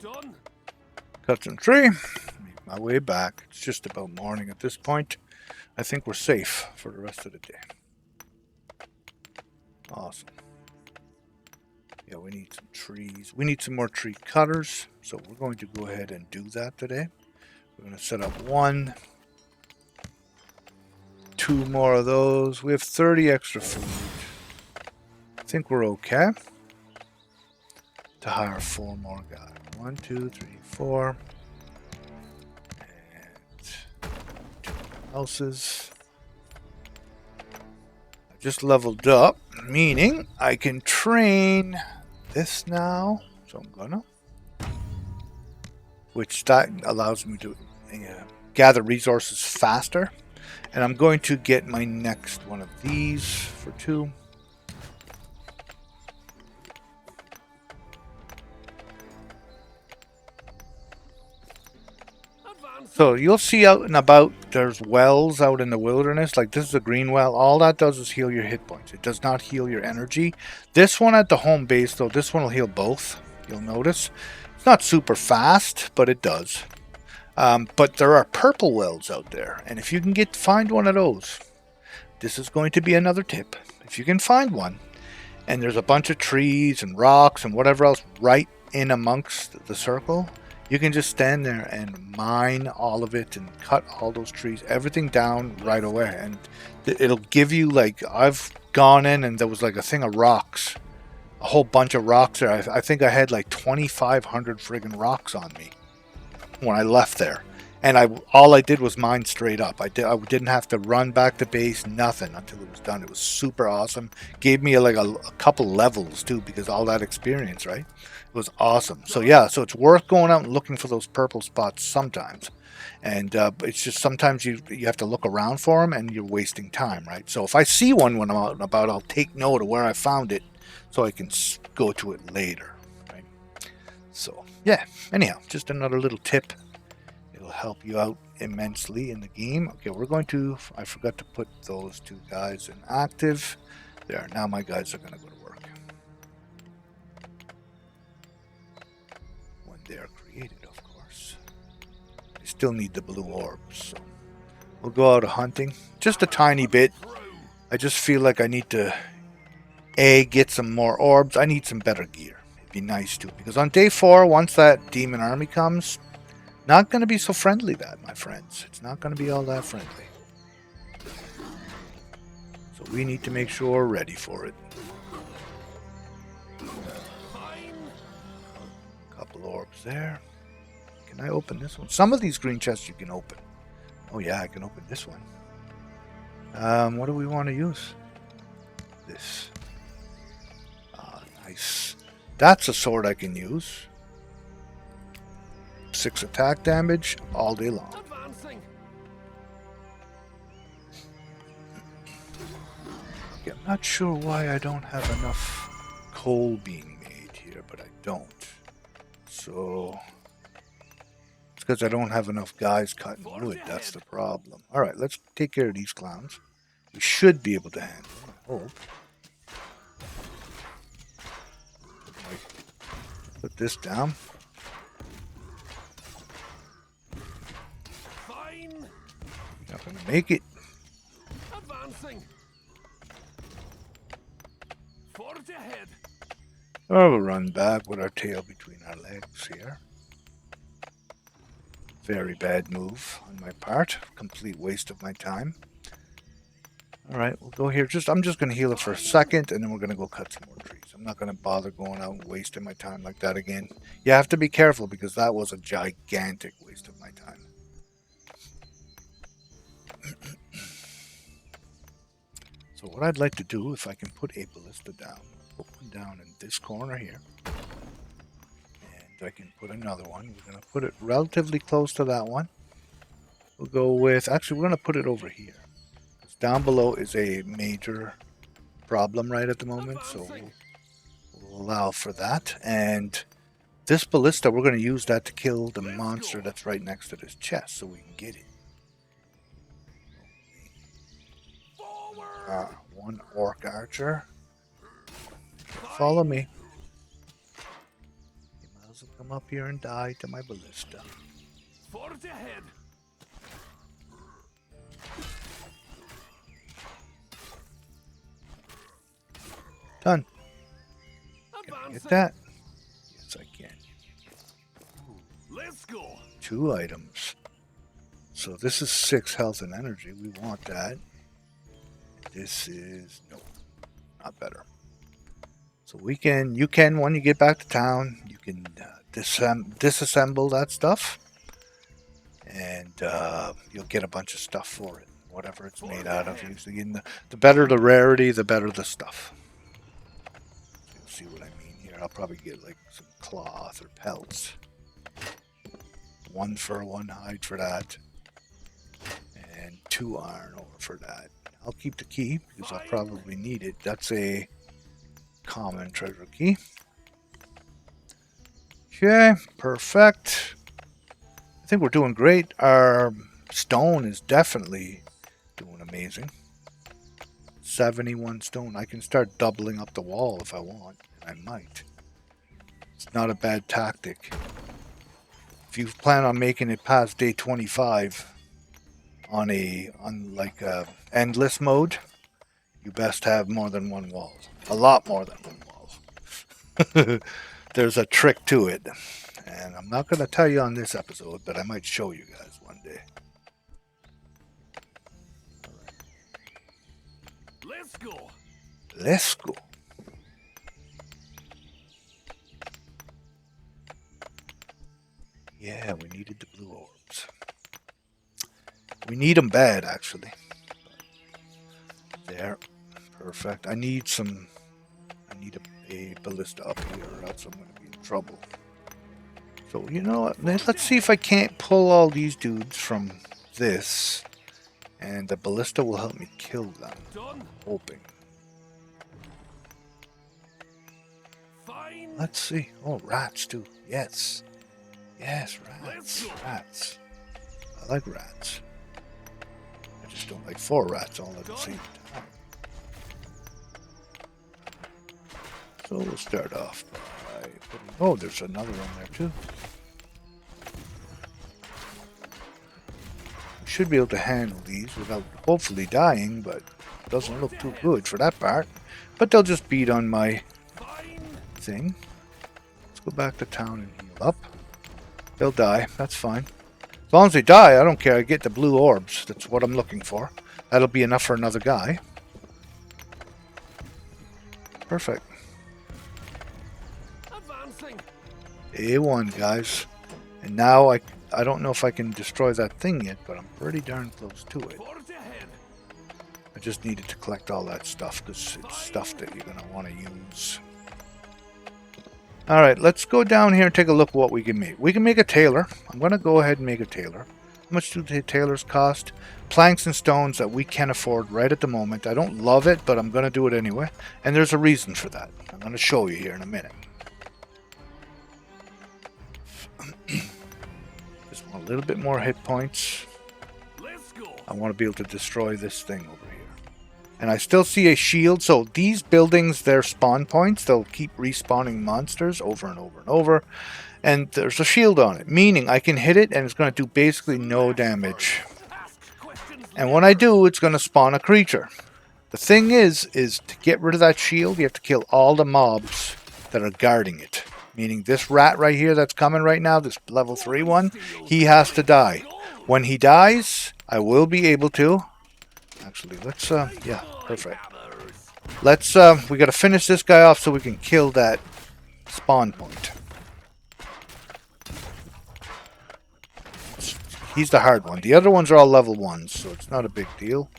Done. Cut some tree. Make my way back. It's just about morning at this point. I think we're safe for the rest of the day. Awesome. Yeah, we need some trees. We need some more tree cutters. So we're going to go ahead and do that today. We're going to set up 1, 2 more of those. We have 30 extra food. I think we're okay to hire 4 more guys. 1, 2, 3, 4. And 2 houses. I just leveled up, meaning I can train this now. So I'm gonna. Which that allows me to gather resources faster. And I'm going to get my next one of these for 2. So you'll see out and about, there's wells out in the wilderness. Like this is a green well. All that does is heal your hit points. It does not heal your energy. This one at the home base, though, this one will heal both. You'll notice. It's not super fast, but it does. But there are purple wells out there. And if you can find one of those, this is going to be another tip. If you can find one, and there's a bunch of trees and rocks and whatever else right in amongst the circle, you can just stand there and mine all of it and cut all those trees, everything down right away. And it'll give you, like, I've gone in and there was like a thing of rocks, a whole bunch of rocks there. I think I had like 2,500 friggin' rocks on me when I left there. And all I did was mine straight up. I didn't have to run back to base, nothing until it was done. It was super awesome. Gave me like a couple levels too, because all that experience, right? It was awesome. So yeah, so it's worth going out and looking for those purple spots sometimes. And it's just sometimes you have to look around for them and you're wasting time, right? So if I see one when I'm out and about, I'll take note of where I found it so I can go to it later, right? So yeah, anyhow, just another little tip. It'll help you out immensely in the game. Okay, we're going to, I forgot to put those 2 guys in active. There, now my guys are going to go to work. When they are created, of course. I still need the blue orbs, so we'll go out hunting. Just a tiny bit. I just feel like I need to, get some more orbs. I need some better gear. It'd be nice too, because on day 4, once that demon army comes, not going to be so friendly, that, my friends. It's not going to be all that friendly. We need to make sure we're ready for it. Fine. Couple orbs there. Can I open this one? Some of these green chests you can open. Oh yeah, I can open this one. What do we want to use? This. Ah, nice. That's a sword I can use. 6 attack damage all day long. Advancing. Okay, I'm not sure why I don't have enough coal being made here, but I don't. So it's because I don't have enough guys cutting wood. That's the problem. All right, let's take care of these clowns. We should be able to handle them, I hope. Put this down. Fine. Not gonna make it. Advancing. Forge ahead. Oh, we'll run back with our tail between our legs here. Very bad move on my part. Complete waste of my time. Alright, we'll go here. I'm just going to heal it for a second, and then we're going to go cut some more trees. I'm not going to bother going out and wasting my time like that again. You have to be careful, because that was a gigantic waste of my time. So what I'd like to do, if I can put a ballista down, put one down in this corner here. And I can put another one. We're going to put it relatively close to that one. We'll go with, actually we're going to put it over here. Down below is a major problem right at the moment, so we'll allow for that. And this ballista, we're going to use that to kill the monster that's right next to this chest, so we can get it. One orc archer. Follow me. You might as well come up here and die to my ballista. Forge ahead. Done. Can I get that? Yes, I can. Let's go. 2 items. So this is 6 health and energy. We want that. This is no, not better. So you can when you get back to town, you can disassemble that stuff, and you'll get a bunch of stuff for it, whatever it's made out of. Usually, the better the rarity, the better the stuff. See what I mean here? I'll probably get like some cloth or pelts. 1 fur, 1 hide for that. And 2 iron ore for that. I'll keep the key because I'll probably need it. That's a common treasure key. Okay, perfect. I think we're doing great. Our stone is definitely doing amazing. 71 stone. I can start doubling up the wall if I want. I might. It's not a bad tactic. If you plan on making it past day 25 on like a endless mode, you best have more than 1 wall. A lot more than 1 wall. There's a trick to it, and I'm not going to tell you on this episode, but I might show you guys one day. Let's go. Let's go. Yeah, we needed the blue orbs. We need them bad, actually. There. Perfect. I need a ballista up here, or else I'm going to be in trouble. So, you know what? Let's see if I can't pull all these dudes from this, and the ballista will help me kill them. Done. Hoping. Fine. Let's see. Oh, rats, too. Yes. Yes, rats. Rats. I like rats. I just don't like 4 rats all at the same time. So we'll start off by putting... Oh, there's another one there too. We should be able to handle these without hopefully dying, but it doesn't look too good for that part. But they'll just beat on my thing. Let's go back to town and heal up. They'll die. That's fine. As long as they die, I don't care. I get the blue orbs. That's what I'm looking for. That'll be enough for another guy. Perfect. Advancing. A1, guys. And now I don't know if I can destroy that thing yet, but I'm pretty darn close to it. Forge ahead. I just needed to collect all that stuff because it's stuff that you're going to want to use. Alright, let's go down here and take a look at what we can make. We can make a tailor. I'm going to go ahead and make a tailor. How much do the tailors cost? Planks and stones that we can afford right at the moment. I don't love it, but I'm going to do it anyway. And there's a reason for that. I'm going to show you here in a minute. Just want a little bit more hit points. Let's go. I want to be able to destroy this thing over here. And I still see a shield, so these buildings, they're spawn points. They'll keep respawning monsters over and over and over. And there's a shield on it, meaning I can hit it and it's going to do basically no damage. And when I do, it's going to spawn a creature. The thing is to get rid of that shield, you have to kill all the mobs that are guarding it. Meaning this rat right here that's coming right now, this level 3 one, he has to die. When he dies, I will be able to... Actually, let's, yeah, perfect. Let's, we gotta finish this guy off so we can kill that spawn point. He's the hard one. The other ones are all level 1s, so it's not a big deal.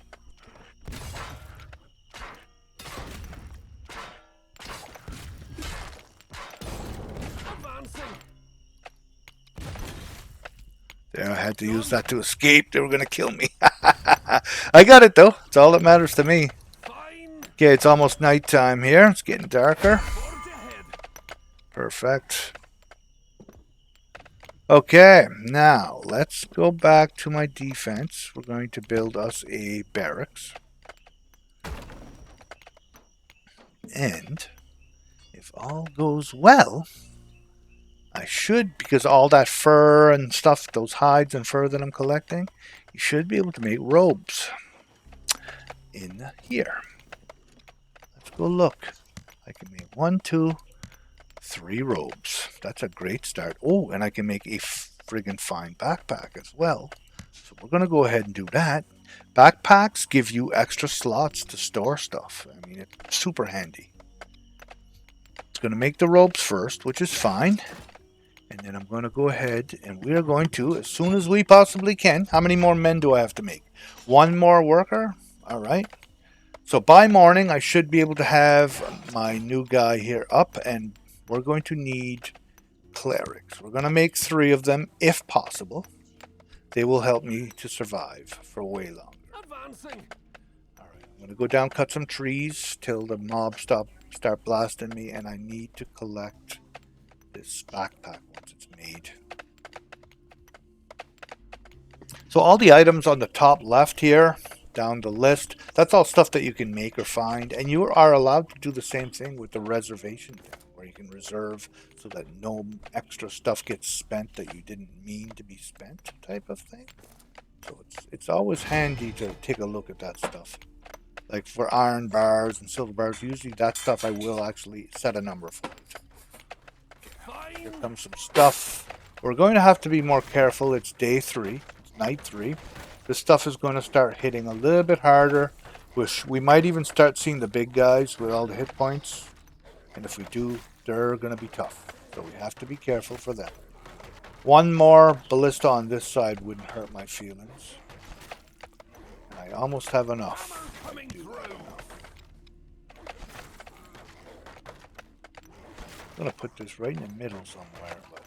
There, I had to use that to escape. They were gonna kill me. I got it though. It's all that matters to me. Okay, it's almost nighttime here. It's getting darker. Perfect. Okay, now let's go back to my defense. We're going to build us a barracks. And if all goes well, I should, because all that fur and stuff, those hides and fur that I'm collecting, you should be able to make robes in here. Let's go look. I can make 1, 2, 3 robes. That's a great start. Oh, and I can make a friggin' fine backpack as well. So we're going to go ahead and do that. Backpacks give you extra slots to store stuff. I mean, it's super handy. It's going to make the robes first, which is fine. And then I'm going to go ahead and we are going to, as soon as we possibly can, how many more men do I have to make? 1 more worker? All right. So by morning, I should be able to have my new guy here up, and we're going to need clerics. We're going to make 3 of them, if possible. They will help me to survive for way longer. Advancing. All right. I'm going to go down, cut some trees till the mobs start blasting me, and I need to collect this backpack once it's made. So all the items on the top left here, down the list, that's all stuff that you can make or find, and you are allowed to do the same thing with the reservation thing, where you can reserve so that no extra stuff gets spent that you didn't mean to be spent, type of thing. So it's always handy to take a look at that stuff. Like for iron bars and silver bars, usually that stuff I will actually set a number for it. Here comes some stuff. We're going to have to be more careful. It's day 3. It's night 3. This stuff is going to start hitting a little bit harder. We might even start seeing the big guys with all the hit points. And if we do, they're going to be tough. So we have to be careful for them. 1 more ballista on this side wouldn't hurt my feelings. I almost have enough. I'm going to put this right in the middle somewhere. But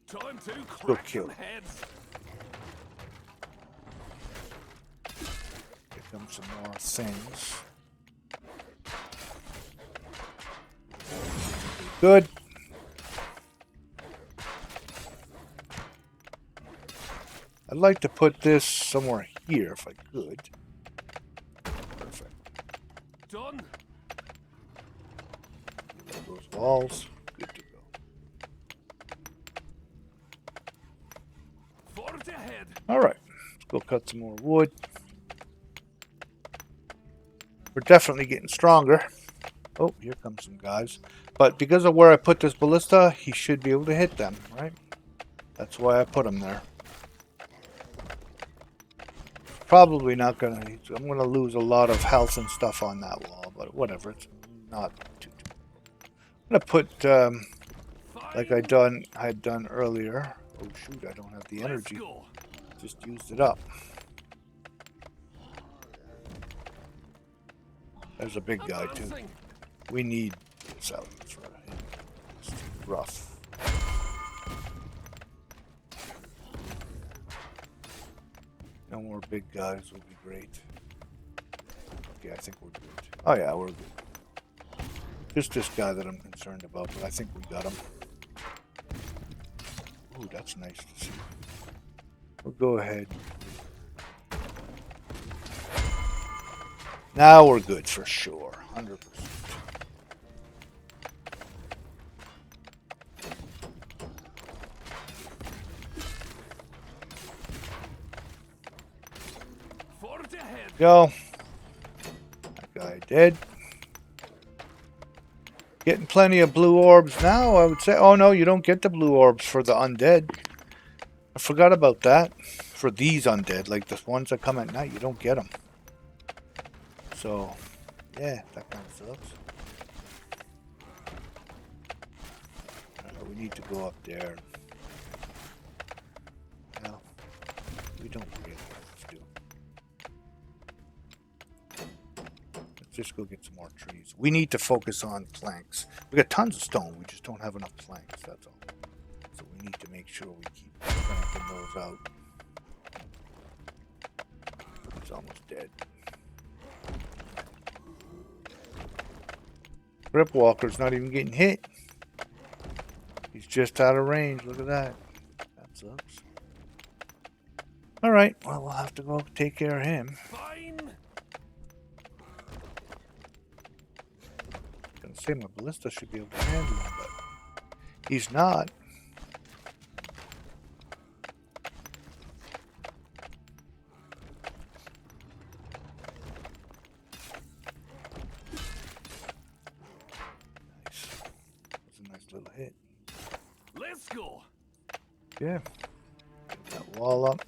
Time to go crack kill. some heads. Here comes some more things. Good. I'd like to put this somewhere here if I could. Perfect. Done. Those walls. Good to go. Forge ahead. Alright. Let's go cut some more wood. We're definitely getting stronger. Oh, here comes some guys. But because of where I put this ballista, he should be able to hit them, right? That's why I put him there. Probably not gonna... I'm gonna lose a lot of health and stuff on that wall, but whatever. It's not too. I'm gonna put like I had done earlier. Oh shoot! I don't have the energy. Just used it up. There's a big guy too. We need this out for him. It's too rough. No more big guys would be great. Okay, I think we're good. Oh yeah, we're good. Just this guy that I'm concerned about, but I think we got him. Ooh, that's nice to see. We'll go ahead. Now we're good for sure, 100%. Go. That guy dead. Getting plenty of blue orbs now, I would say. Oh no, you don't get the blue orbs for the undead. I forgot about that. For these undead, like the ones that come at night, you don't get them. So, yeah, that kind of sucks. We need to go up there. No, we don't really have to. Let's just go get some more trees. We need to focus on planks. We got tons of stone, we just don't have enough planks, that's all. So we need to make sure we keep cranking those out. He's almost dead. Grip Walker's not even getting hit. He's just out of range. Look at that. That sucks. Alright, well, we'll have to go take care of him. Fine. I was gonna say my ballista should be able to handle him, but he's not. Little hit. Let's go. Yeah. Get that wall up.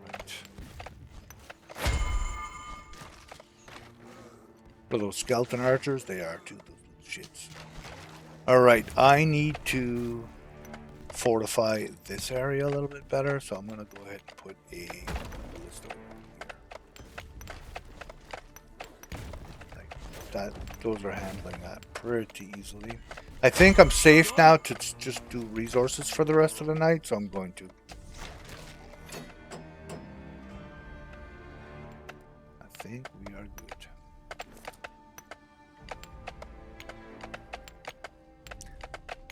Right. For those skeleton archers, they are too, those shits. Alright, I need to fortify this area a little bit better, so I'm gonna go ahead and put a ballista over here. Like that, those are handling that pretty easily. I think I'm safe now to just do resources for the rest of the night, so I'm going to. I think we are good.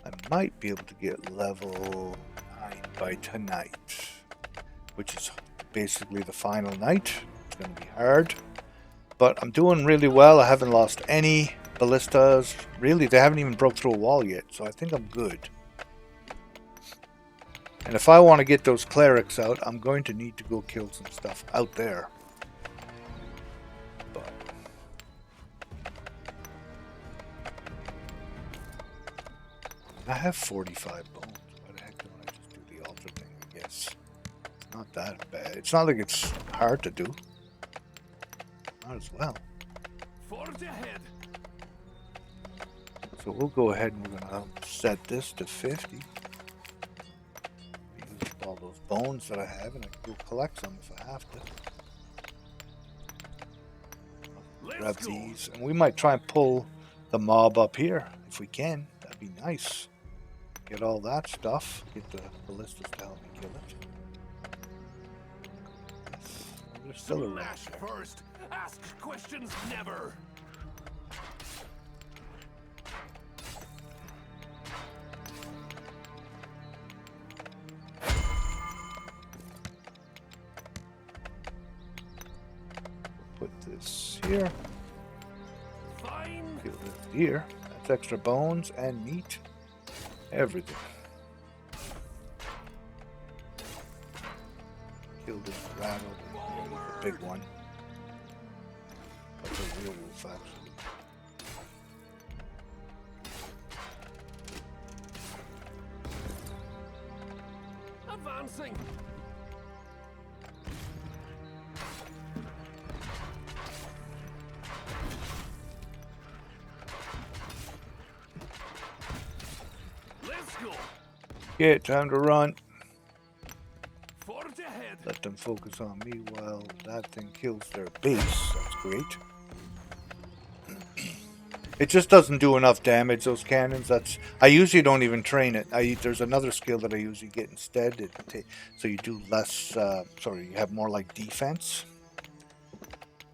I might be able to get level 9 by tonight, which is basically the final night. It's going to be hard, but I'm doing really well. I haven't lost any ballistas. Really, they haven't even broke through a wall yet, so I think I'm good. And if I want to get those clerics out, I'm going to need to go kill some stuff out there. But I have 45 bones. Why the heck don't I just do the altar thing, I guess? It's not that bad. It's not like it's hard to do. Not as well. Forge ahead. So we'll go ahead and we're going to set this to 50. Use all those bones that I have, and I can go collect some if I have to. Grab these. And we might try and pull the mob up here if we can. That'd be nice. Get all that stuff. Get the ballistas to help me kill it. There's still a Smash first. Ask questions never. Put this here. Fine. Kill this here. That's extra bones and meat. Everything. Kill this rat over here, the big one. That's a real wolf, actually. Advancing. Let's go. Okay, time to run. Forge ahead. Let them focus on me while that thing kills their base. That's great. It just doesn't do enough damage, those cannons. I usually don't even train it. There's another skill that I usually get instead. So you do less, you have more like defense.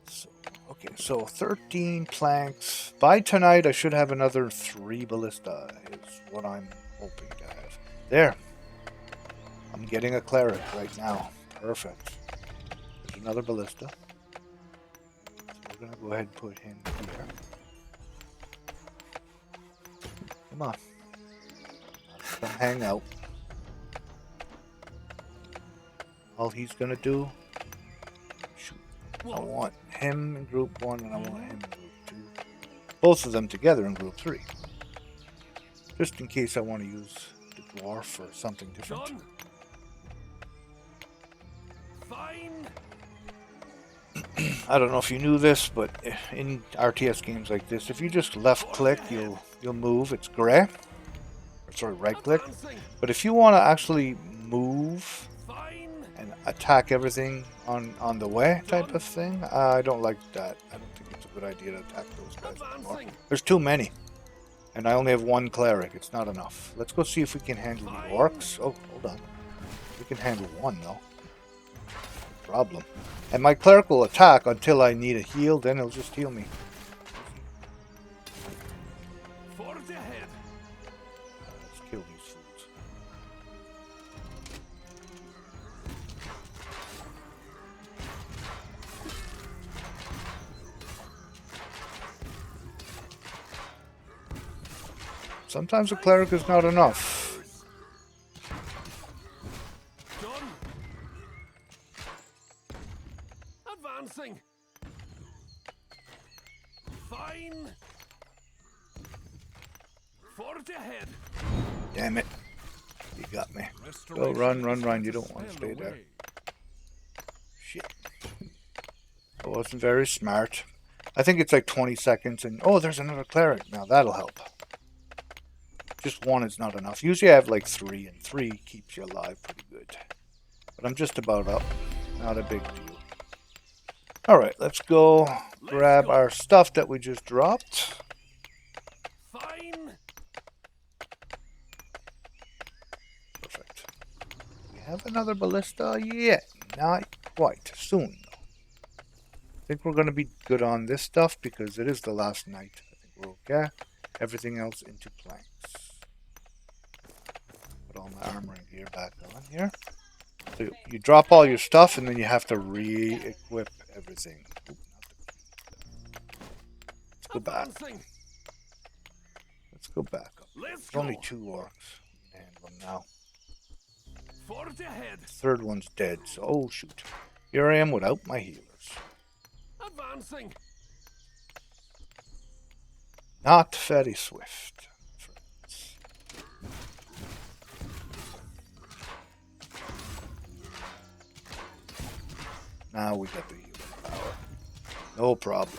So, okay, so 13 planks. By tonight, I should have another 3 ballista, is what I'm hoping to have. There. I'm getting a cleric right now. Perfect. There's another ballista. So we're going to go ahead and put him here. Come on. Come hang out. All he's gonna do. Shoot. I want him in group 1 and I want him in group 2. Both of them together in group 3. Just in case I want to use the dwarf or something different. Done. Fine. I don't know if you knew this, but in RTS games like this, if you just left click, you'll move. It's gray. Or sorry, right click. But if you want to actually move and attack everything on the way type of thing, I don't like that. I don't think it's a good idea to attack those guys anymore. There's too many. And I only have 1 cleric. It's not enough. Let's go see if we can handle the orcs. Oh, hold on. We can handle 1 though. Problem. And my cleric will attack until I need a heal, then he'll just heal me. Forge ahead. Let's kill these fools. Sometimes a cleric is not enough. Advancing. Fine. Forge ahead. Damn it. You got me. Go run, run, run. You don't want to stay there. Shit. I wasn't very smart. I think it's like 20 seconds and... Oh, there's another cleric. Now that'll help. Just 1 is not enough. Usually I have like 3, and 3 keeps you alive pretty good. But I'm just about up. Not a big deal. Alright, let's go grab our stuff that we just dropped. Fine. Perfect. We have another ballista yet. Not quite. Soon, though. I think we're going to be good on this stuff because it is the last night. I think we're okay. Everything else into planks. Put all my armor and gear back on here. So you drop all your stuff and then you have to re-equip everything. Let's go back. Let's go back up. There's only 2 orcs. We can handle them now. Forge ahead. The third one's dead, so oh shoot. Here I am without my healers. Advancing. Not very swift, friends. Now we got the healing power. No problem.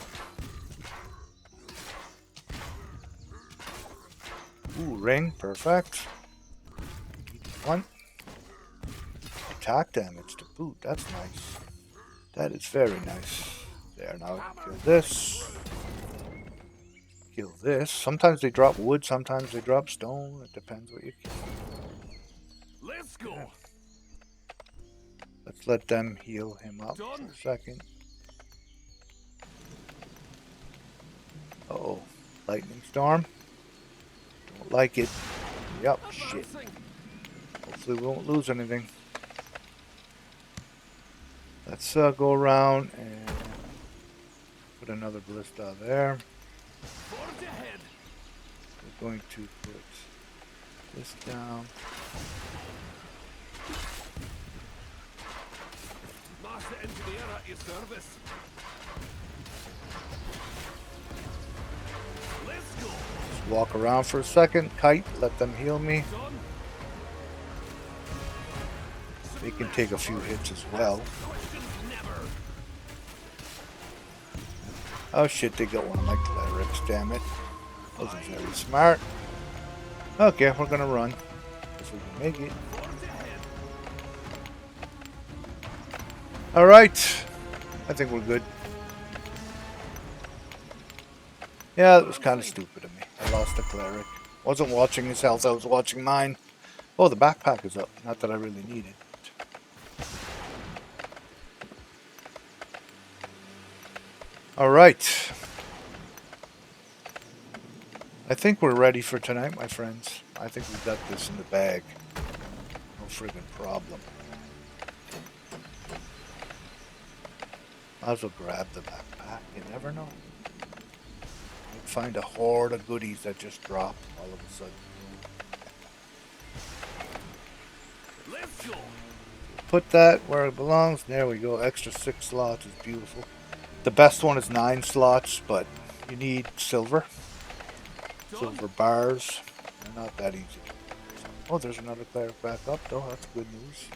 Ooh, ring, perfect. 1. Attack damage to boot, that's nice. That is very nice. There, now kill this. Kill this. Sometimes they drop wood, sometimes they drop stone. It depends what you kill. Let's go. Yeah. Let's let them heal him up for a second. Uh-oh. Lightning storm. Don't like it. Yup, shit. Hopefully we won't lose anything. Let's go around and put another ballista there. We're going to put this down. Master engineer at your service. Let's go. Just walk around for a second. Kite, let them heal me. They can take a few hits as well. Oh shit, they got one of my clerics, damn it. Wasn't very smart. Okay, we're gonna run. If we can make it. Alright. I think we're good. Yeah, that was kind of stupid of me. I lost the cleric. Wasn't watching his health, I was watching mine. Oh, the backpack is up. Not that I really need it. Alright. I think we're ready for tonight, my friends. I think we got this in the bag. No friggin' problem. Might as well grab the backpack. You never know. Might find a horde of goodies that just drop all of a sudden. Let's go. Put that where it belongs. There we go. Extra 6 slots is beautiful. The best one is 9 slots, but you need silver. Silver bars. They're not that easy. Oh, there's another cleric back up, though. That's good news.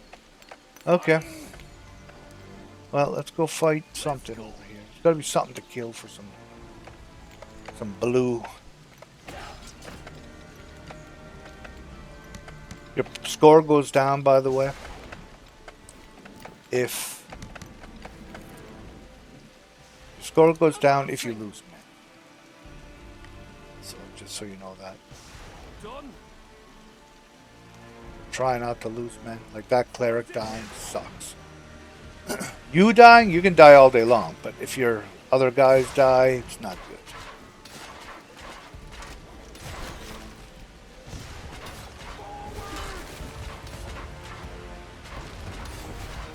Okay. Well, let's go fight something over here. There's got to be something to kill for some blue. Your score goes down, by the way, if your score goes down if you lose men. So just so you know that. Done. Try not to lose men. Like that cleric dying sucks. You dying, you can die all day long, but if your other guys die, it's not good.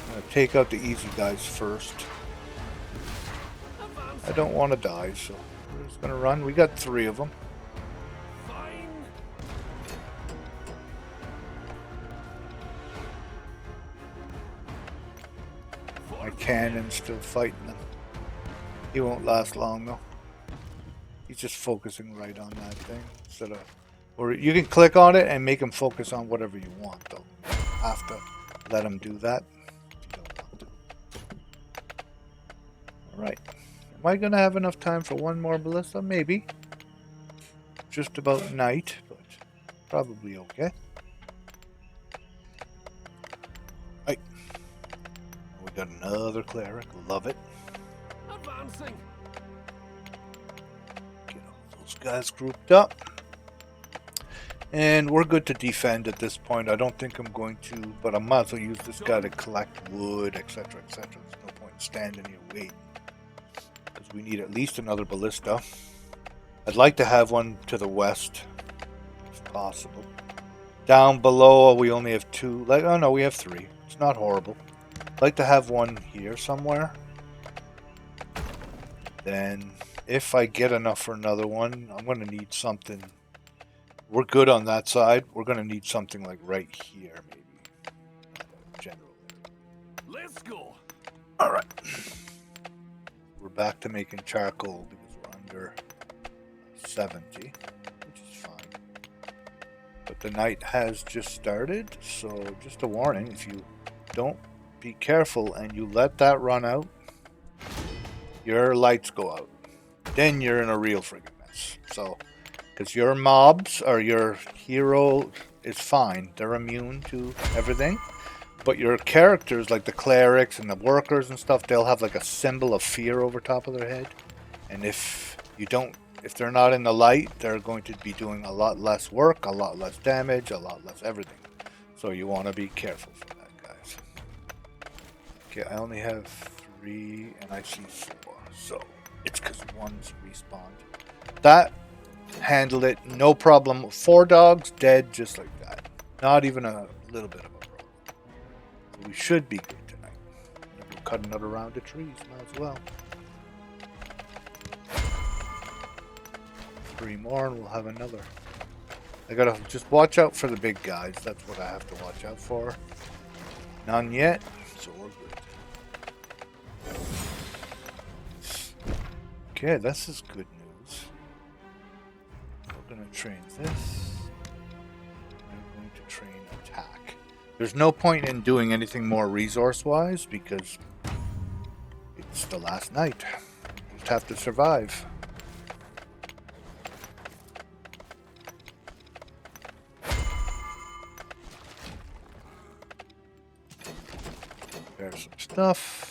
I'm gonna take out the easy guys first. I don't want to die, so we're just gonna run. We got 3 of them. Fine. My cannon's still fighting them. He won't last long though. He's just focusing right on that thing instead of, or you can click on it and make him focus on whatever you want though. You have to let him do that. Alright. Am I gonna have enough time for one more ballista? Maybe. Just about night, but probably okay. Right. We got another cleric. Love it. Advancing. Get all those guys grouped up. And we're good to defend at this point. I don't think I'm going to, but I might as well use this guy to collect wood, etc., etc. There's no point in standing here waiting. Because we need at least another ballista. I'd like to have one to the west, if possible. Down below, we only have 2. Like, oh no, we have 3. It's not horrible. I'd like to have one here somewhere. Then, if I get enough for another one, I'm going to need something. We're good on that side. We're going to need something like right here, maybe. Generally. Let's go. Alright. We're back to making charcoal because we're under 70, which is fine. But the night has just started, so just a warning, if you don't be careful and you let that run out, your lights go out. Then you're in a real friggin' mess. So, because your mobs or your hero is fine. They're immune to everything. But your characters, like the clerics and the workers and stuff, they'll have like a symbol of fear over top of their head. And if they're not in the light, they're going to be doing a lot less work, a lot less damage, a lot less everything. So you want to be careful for that, guys. Okay, I only have 3 and I see 4. So it's because one's respawned. That handled it, no problem. 4 dogs dead just like that. Not even a little bit of a problem. So we should be good tonight. We'll cut another round of trees, might as well. 3 more and we'll have another. I gotta just watch out for the big guys. That's what I have to watch out for. None yet, so we're good. Okay, this is good news. We're going to train this. We're going to train attack. There's no point in doing anything more resource-wise because it's the last night. You just have to survive. There's some stuff.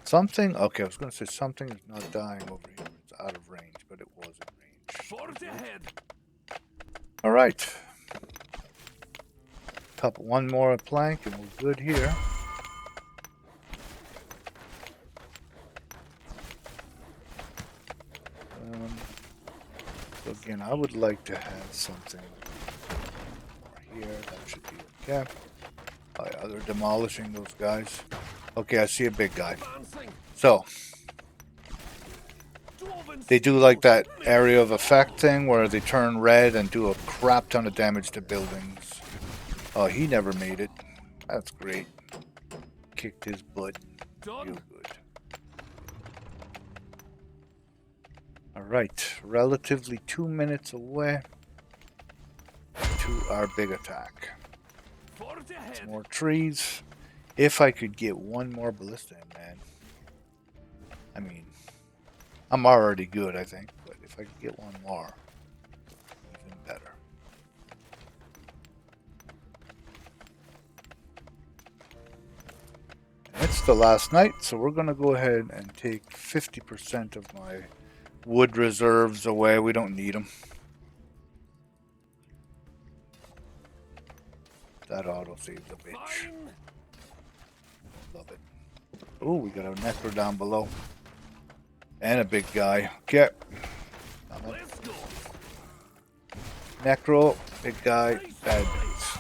Something? Okay, I was going to say something is not dying over here. It's out of range, but it was in range. Forge ahead. All right. Couple one more plank and we're good here. So again, I would like to have something over here. That should be okay. Oh yeah, they're demolishing those guys. Okay, I see a big guy. Advancing. So Dwarven they do like that area of effect thing where they turn red and do a crap ton of damage to buildings. Oh, he never made it. That's great. Kicked his butt. Real done. good. Alright, relatively 2 minutes away to our big attack. Forge ahead. Some more trees. If I could get one more ballista in, man. I mean, I'm already good, I think, but if I could get one more, even better. And it's the last night, so we're going to go ahead and take 50% of my wood reserves away. We don't need them. That auto saves a bitch. Fine. Love it. Oh, we got a necro down below. And a big guy. Okay. Let's go. Necro, big guy, bad news.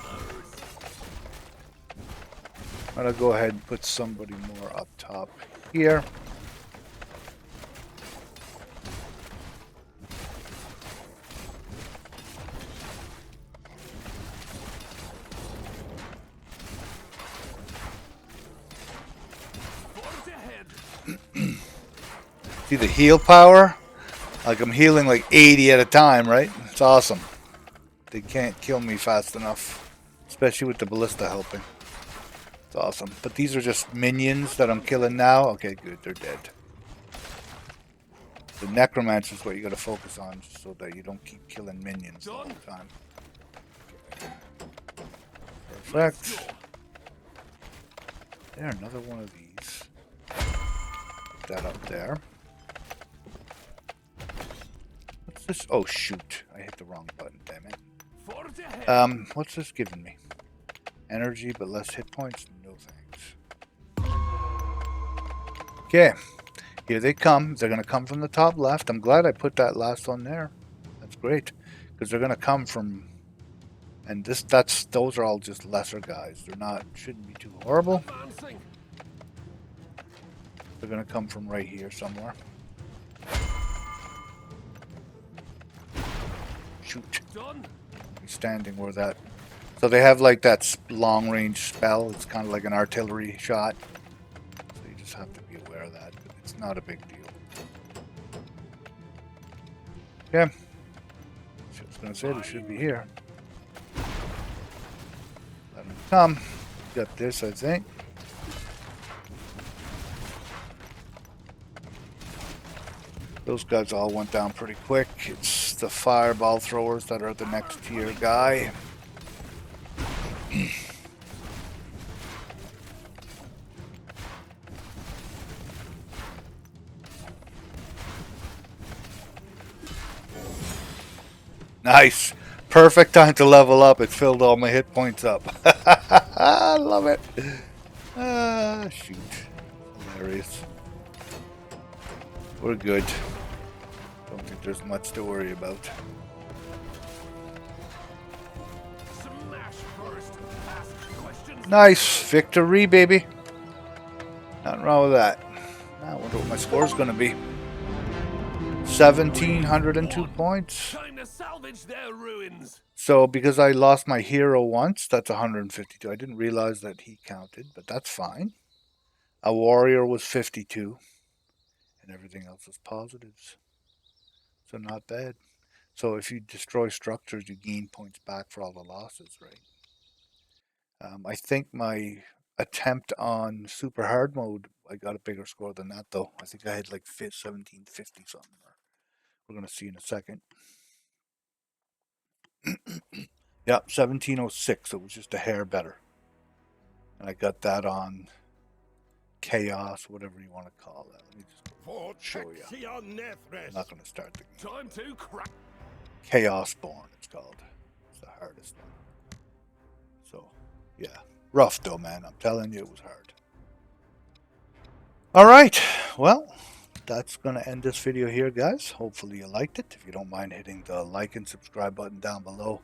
I'm gonna go ahead and put somebody more up top here. Forge ahead. See the heal power? Like I'm healing like 80 at a time, right? It's awesome. They can't kill me fast enough. Especially with the ballista helping. It's awesome. But these are just minions that I'm killing now. Okay, good. They're dead. The necromancer is what you gotta focus on just so that you don't keep killing minions all the time. Perfect. There, another one of these. Put that up there. What's this? Oh shoot! I hit the wrong button. Damn it. Forge ahead. What's this giving me? Energy, but less hit points. No thanks. Okay, here they come. They're gonna come from the top left. I'm glad I put that last one there. That's great, because they're gonna come from. And those are all just lesser guys. They're not, shouldn't be too horrible. Advancing. They're gonna come from right here somewhere. Shoot. Done. He's standing where that. So they have like that long range spell. It's kind of like an artillery shot. So you just have to be aware of that. But it's not a big deal. Yeah. I was gonna say they should be here. Let them come. Got this, I think. Those guys all went down pretty quick. It's the fireball throwers that are the next tier guy. Nice. Perfect time to level up. It filled all my hit points up. I love it. Ah, shoot. Hilarious. We're good. Don't think there's much to worry about. Smash first. Ask questions. Nice. Victory, baby. Nothing wrong with that. I wonder what my score's going to be. 1,702 points. Time to salvage their ruins. So because I lost my hero once, that's 152. I didn't realize that he counted, but that's fine. A warrior was 52. And everything else was positives. So not bad. So if you destroy structures, you gain points back for all the losses, right? I think my attempt on super hard mode, I got a bigger score than that though. I think I had like 1750 something. We're gonna see in a second. Yeah, 1706. It was just a hair better, and I got that on chaos, whatever you want to call that. Let me just show you. I'm not gonna start the game. Time to crack. Chaos Born, it's called. It's the hardest one. So, yeah, rough though, man. I'm telling you, it was hard. All right, well, that's going to end this video here, guys. Hopefully you liked it. If you don't mind hitting the like and subscribe button down below.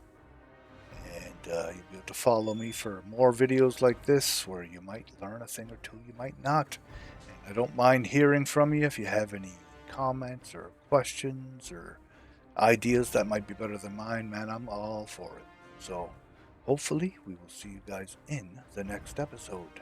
And you'll be able to follow me for more videos like this where you might learn a thing or two, you might not. And I don't mind hearing from you if you have any comments or questions or ideas that might be better than mine, man. I'm all for it. So hopefully we will see you guys in the next episode.